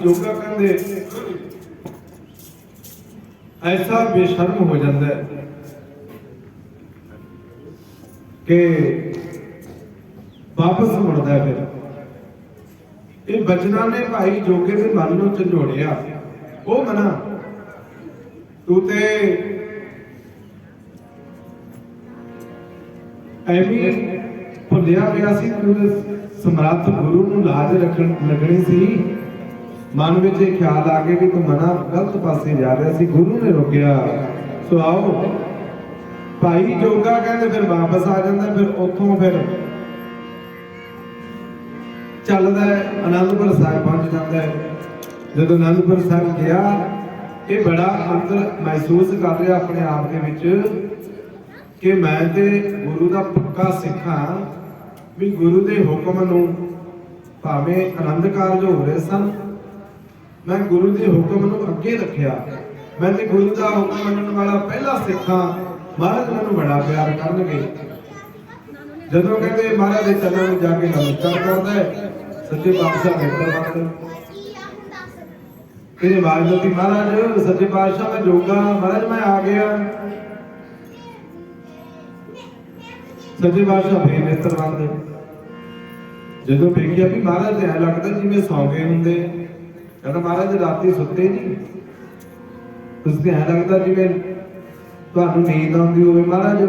ਜੋਗਾ ਕਹਿੰਦੇ ਐਸਾ ਬੇਸ਼ਰਮ ਹੋ ਜਾਂਦਾ ਹੈ ਕਿ ਵਾਪਸ ਮੁੜਦਾ। ਫਿਰ ਇਹ ਬਚਨਾਂ ਨੇ ਭਾਈ ਜੋਗੇ ਦੇ ਮਨ ਨੂੰ ਝੰਜੋੜਿਆ। ਉਹ ਮਨਾ ਤੂੰ ਤੇ ਐਵੇਂ ਭੁੱਲਿਆ ਪਿਆ ਸੀ, ਤੂੰ ਸਮਰੱਥ ਗੁਰੂ ਨੂੰ ਲਾਜ ਰੱਖਣ ਲੱਗਣੀ ਸੀ। ਮਨ ਵਿੱਚ ਇਹ ਖਿਆਲ ਆ ਗਿਆ ਵੀ ਤੂੰ ਮਨਾ ਗਲਤ ਪਾਸੇ ਜਾ ਰਿਹਾ ਸੀ, ਗੁਰੂ ਨੇ ਰੋਕਿਆ। ਸੋ ਆਓ ਭਾਈ ਜੋਗਾ ਕਹਿੰਦੇ ਫਿਰ ਵਾਪਸ ਆ ਜਾਂਦਾ। ਫਿਰ ਉੱਥੋਂ ਫਿਰ ਚੱਲਦਾ ਅਨੰਦਪੁਰ ਸਾਹਿਬ ਪਹੁੰਚ ਜਾਂਦਾ ਹੈ। ਜਦੋਂ ਅਨੰਦਪੁਰ ਸਾਹਿਬ ਗਿਆ, ਇਹ ਬੜਾ ਅੰਦਰ ਮਹਿਸੂਸ ਕਰ ਰਿਹਾ ਆਪਣੇ ਆਪ ਦੇ ਵਿੱਚ ਕਿ ਮੈਂ ਤੇ ਗੁਰੂ ਦਾ ਪੱਕਾ ਸਿੱਖ ਹਾਂ, ਵੀ ਗੁਰੂ ਦੇ ਹੁਕਮ ਨੂੰ ਭਾਵੇਂ ਆਨੰਦ ਕਾਰਜ ਹੋ ਰਹੇ ਸਨ, ਮੈਂ ਗੁਰੂ ਦੇ ਹੁਕਮ ਨੂੰ ਅੱਗੇ ਰੱਖਿਆ। ਮੈਂ ਤੇ ਗੁਰੂ ਦਾ ਹੁਕਮ ਮੰਨਣ ਵਾਲਾ ਪਹਿਲਾ ਸਿੱਖ ਹਾਂ। ਮਹਾਰਾਜ ਮੈਨੂੰ ਬੜਾ ਪਿਆਰ ਕਰਨਗੇ। ਜਦੋਂ ਕਹਿੰਦੇ ਮਹਾਰਾਜ ਦੇ ਚਰਨਾਂ ਨੂੰ ਜਾ ਕੇ ਨਮਸਕਾਰ ਕਰਦਾ ਹੈ, ਸੱਚੇ ਪਾਤਸ਼ਾਹ ਨੇਤਰ ਬੰਦ ਇਹਨੇ ਆਵਾਜ਼ ਦਿੱਤੀ, ਮਹਾਰਾਜ ਸੱਚੇ ਪਾਤਸ਼ਾਹ ਮੈਂ ਜੋਗਾ, ਮਹਾਰਾਜ ਮੈਂ ਆ ਗਿਆ। ਸੱਚੇ ਪਾਤਸ਼ਾਹ ਫੇਰ ਨੇਤਰ ਬੰਦ। ਜਦੋਂ ਵੇਖਿਆ ਵੀ ਮਹਾਰਾਜ ਐ ਲੱਗਦਾ ਜਿਵੇਂ ਸੌਂ ਗਏ ਹੁੰਦੇ, ਕਹਿੰਦਾ ਮਹਾਰਾਜ ਰਾਤੀ ਸੁੱਤੇ ਨਹੀਂ, ਤੁਸੀਂ ਐ ਲੱਗਦਾ ਜਿਵੇਂ ਤੁਹਾਨੂੰ ਨੀਂਦ ਆਉਂਦੀ ਹੋਵੇ ਮਹਾਰਾਜ।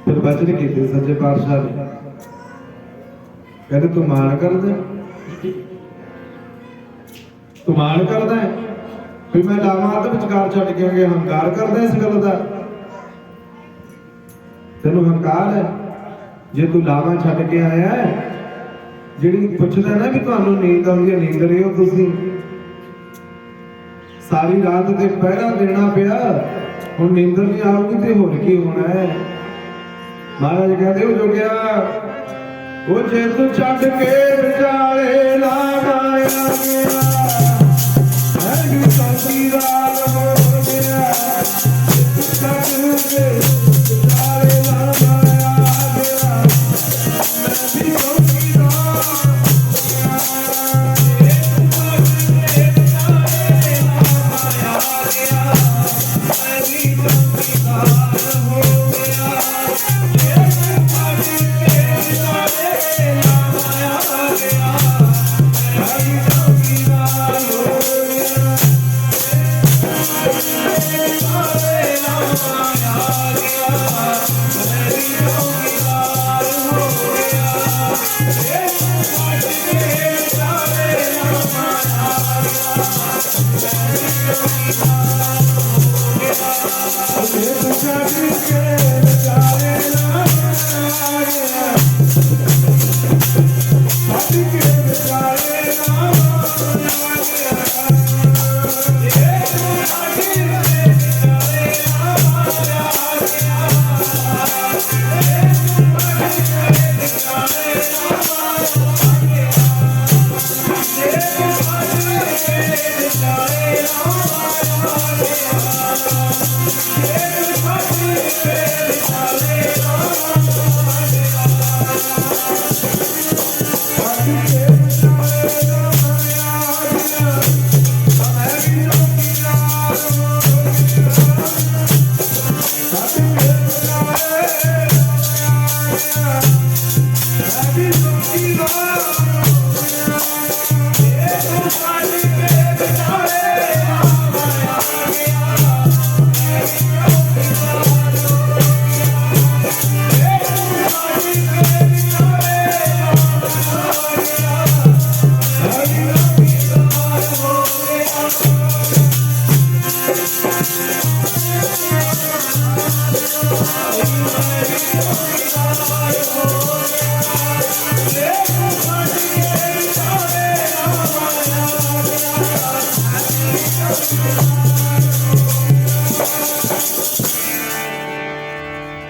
ਫਿਰ ਬਚਨ ਕੀਤੇ ਸੱਚੇ ਪਾਤਸ਼ਾਹ ਨੇ, ਕਹਿੰਦੇ ਤੂੰ ਮਾਣ ਕਰਦਾ, ਤੂੰ ਮਾਣ ਕਰਦਾ ਵੀ ਮੈਂ ਲਾਵਾਂ ਤੇ ਵਿਚਕਾਰ ਛੱਡ ਕੇ ਆਇਆ, ਹੰਕਾਰ ਕਰਦਾ ਇਸ ਗੱਲ ਦਾ। ਤੈਨੂੰ ਹੰਕਾਰ ਹੈ ਜੇ ਤੂੰ ਲਾਵਾਂ ਛੱਡ ਕੇ ਆਇਆ ਹੈ। ਜਿਹੜੀ ਪੁੱਛਦਾ ਨਾ ਵੀ ਤੁਹਾਨੂੰ ਨੀਂਦ ਆਉਂਦੀ ਹੈ, ਨੀਂਦ ਰਹੇ ਹੋ ਤੁਸੀਂ, ਸਾਰੀ ਰਾਤ ਤੇ ਪਹਿਰਾ ਦੇਣਾ ਪਿਆ, ਹੁਣ ਨੀਂਦਰ ਨਹੀਂ ਆਉਗੀ ਤੇ ਹੋਰ ਕੀ ਹੋਣਾ ਹੈ। ਮਹਾਰਾਜ ਕਹਿੰਦੇ ਹੋ ਜੋਗਿਆ, ਉਹ ਜੇ ਤੂੰ ਛੱਡ ਕੇ ਵਿਚਾਲੇ ਨਾ ਆਇਆ ਗਿਆ, ਮੈਂ ਵੀ ਸਾਡੀ ਰਾਤ ਹੋ ਗਿਆ। ਛੱਡ ਕੇ ਵਿਚਾਲੇ ਨਾ ਆਇਆ ਗਿਆ, ਮੈਂ ਵੀ ਚੌਕੀਦਾਰ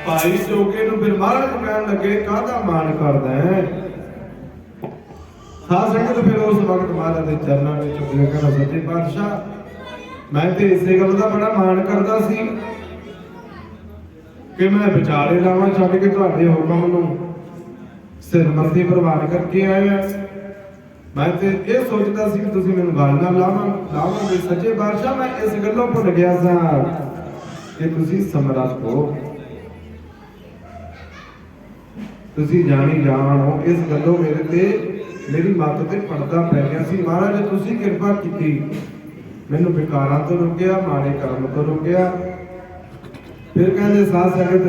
ਭਾਈ ਜੋਗੇ ਨੂੰ ਫਿਰ ਮਹਾਰਾਜ ਕਹਿਣ ਲੱਗੇ, ਕਾਹਦਾ ਮਾਣ ਕਰਦਾ ਹੈ। ਸਾਧ ਸੰਗਤ ਫਿਰ ਉਸ ਵਕਤ ਮਹਾਰਾਜ ਦੇ ਚਰਨਾਂ ਵਿੱਚ ਝੁਕ ਕੇ ਕਹਿੰਦਾ, ਸੱਚੇ ਪਾਤਸ਼ਾਹ ਮੈਂ ਤੇ ਇਸੇ ਗੱਲ ਦਾ ਬੜਾ ਮਾਣ ਕਰਦਾ ਸੀ ਕਿ ਮੈਂ ਵਿਚਾਰੇ ਲਾਵਾਂ ਛੱਡ ਕੇ ਤੁਹਾਡੇ ਹੁਕਮ ਨੂੰ ਸਿਰ ਮੱਥੇ ਪ੍ਰਵਾਨ ਕਰਕੇ ਆਇਆ। ਮੈਂ ਤੇ ਇਹ ਸੋਚਦਾ ਸੀ ਕਿ ਤੁਸੀਂ ਮੈਨੂੰ ਗੱਲ ਨਾਲ ਲਾਵਾਂਗੇ। ਸੱਚੇ ਪਾਤਸ਼ਾਹ ਮੈਂ ਇਸ ਗੱਲੋਂ ਭੁੱਲ ਗਿਆ ਸਾਂ ਕਿ ਤੁਸੀਂ ਸਮਰੱਥ ਹੋ, ਤੁਸੀਂ ਜਾਣੀ ਜਾਣ ਹੋ। ਇਸ ਗੱਲੋਂ ਮੇਰੇ ਤੇ मेरी मत ते पड़दा पै गया सी। महाराज तुसीं किरपा कीती, मैनूं विकारां तो रोकिया, माड़े कर्म तो रोकिया। फिर कहते साध संगत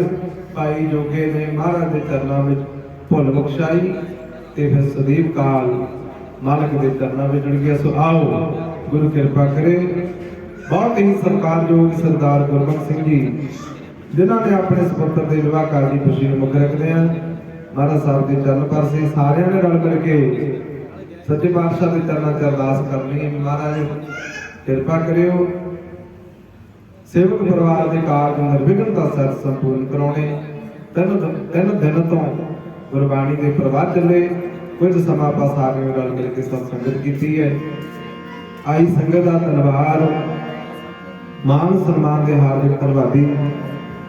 भाई जोगे ने महाराज के चरणों में भुल बख्शाई ते फिर सदैव काल मालक के चरणों में जुड़ गया। सो आओ गुरु कृपा करे। बहुत ही सत्कारयोग सरदार गुरबख्श सिंह जी जिन्होंने अपने सपुत्र के विवाह काल की खुशी में मुख रखते हैं, महाराज साहब के चरण पर से सारे ने रल मिल के सच्चे पातशाह के चरणों से अरदास करनी है। महाराज कृपा करियो, सेवक परिवार के कार्य निर्विघ्नता सहित संपूर्ण कराने। तीन दिन तो गुरबाणी के प्रवाह चले, कुछ समा ਆਪਾਂ सारे रल मिल के सत्संगत की है। आई संगत का धन्यवाद, मान सम्मान के हार्दिक धन्यवादी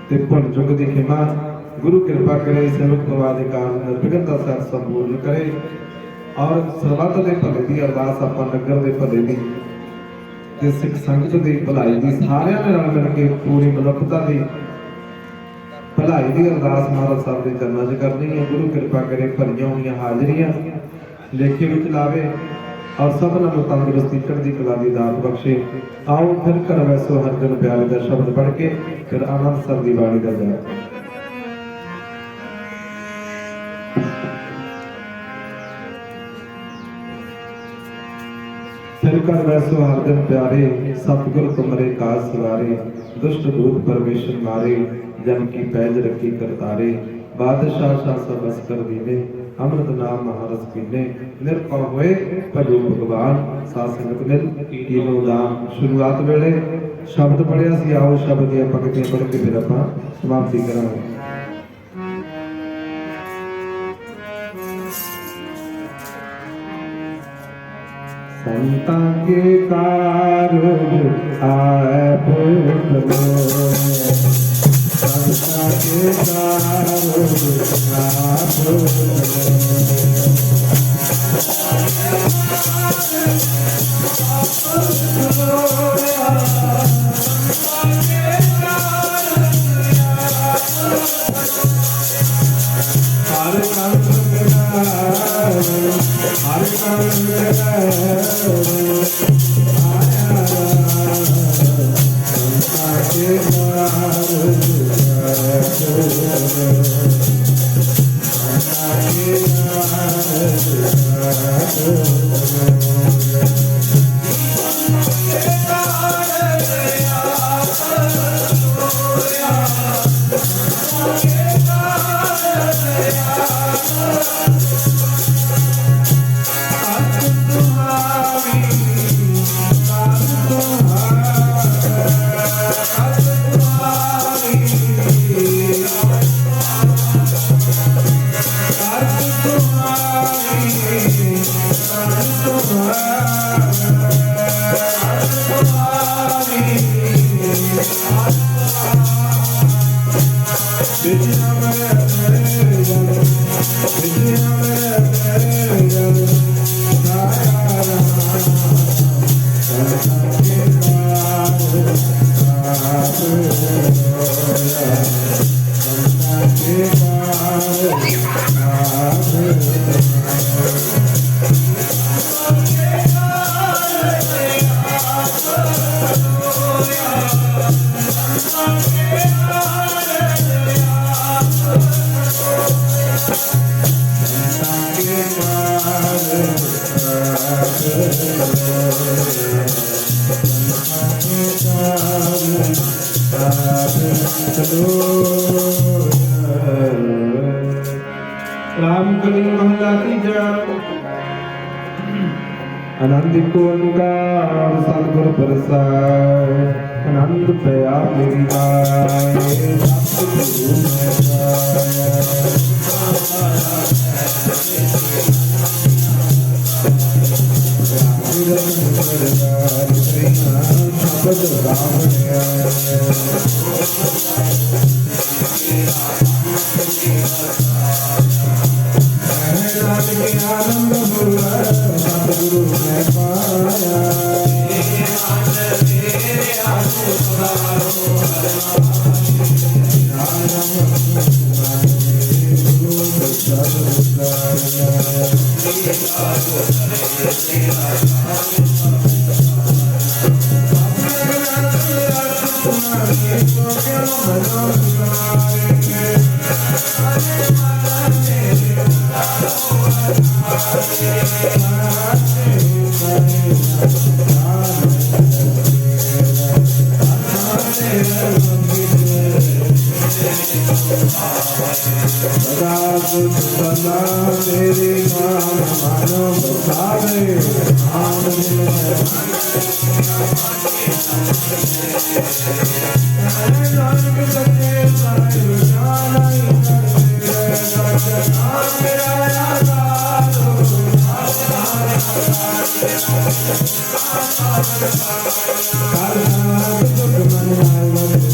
ते भुल चुक की खिमा। गुरु कृपा करे, सेवक परिवार के कार्य निर्विघ्नता सहित संपूर्ण करे और सर्वत के भले की अरदास ਆਪਾਂ नगर के भले की ते सिख संगत की भलाई की सारे ने रल मिल के पूरी मनुखता की भलाई की अरदास महाराज साहब के चरणों से करनी है। गुरु कृपा करे, भरियां हुई हाजरियां लेखे विच लावे और सबनों को तंदुरुस्ती चढ़ती कला की दात बख्शे। आओ फिर कर वैसो हर जन प्यारे का शब्द पढ़ के फिर आनंद सर की बाणी का जाप। फिर कर वैसो हर जन प्यारे, सतगुर तुमरे काज सवारे। दुष्ट दूत परमेश्वर मारे, जन की पैज रखी करतारे। बादशाह शाह सब बस कर दीने, अमृत नाम महारस पीने। निरपा होए भजो भगवान, साध संगत मिल कीनो दान। शुरुआत वेले शब्द पढ़िया सी, आओ शब्द दी पंक्तियां पढ़ के फिर आपां समाप्ति करांगे। संतां के कारज आए भूलो, संतां के कारज आए भूलो। रामकली महला तीजा। आनंद को अनुगार सतगुर प्रसाद, आनंद पया मेरी माए सतगुरु मैं पाया। शब्द राम आनंद सतगुरु मैं पाया। सदा सुख सदा तेरे नाम मन बसावे नाम नानक सच्चे साहिब जानाई तेरे सच नाम मेरा आधारो काल सुख मन आए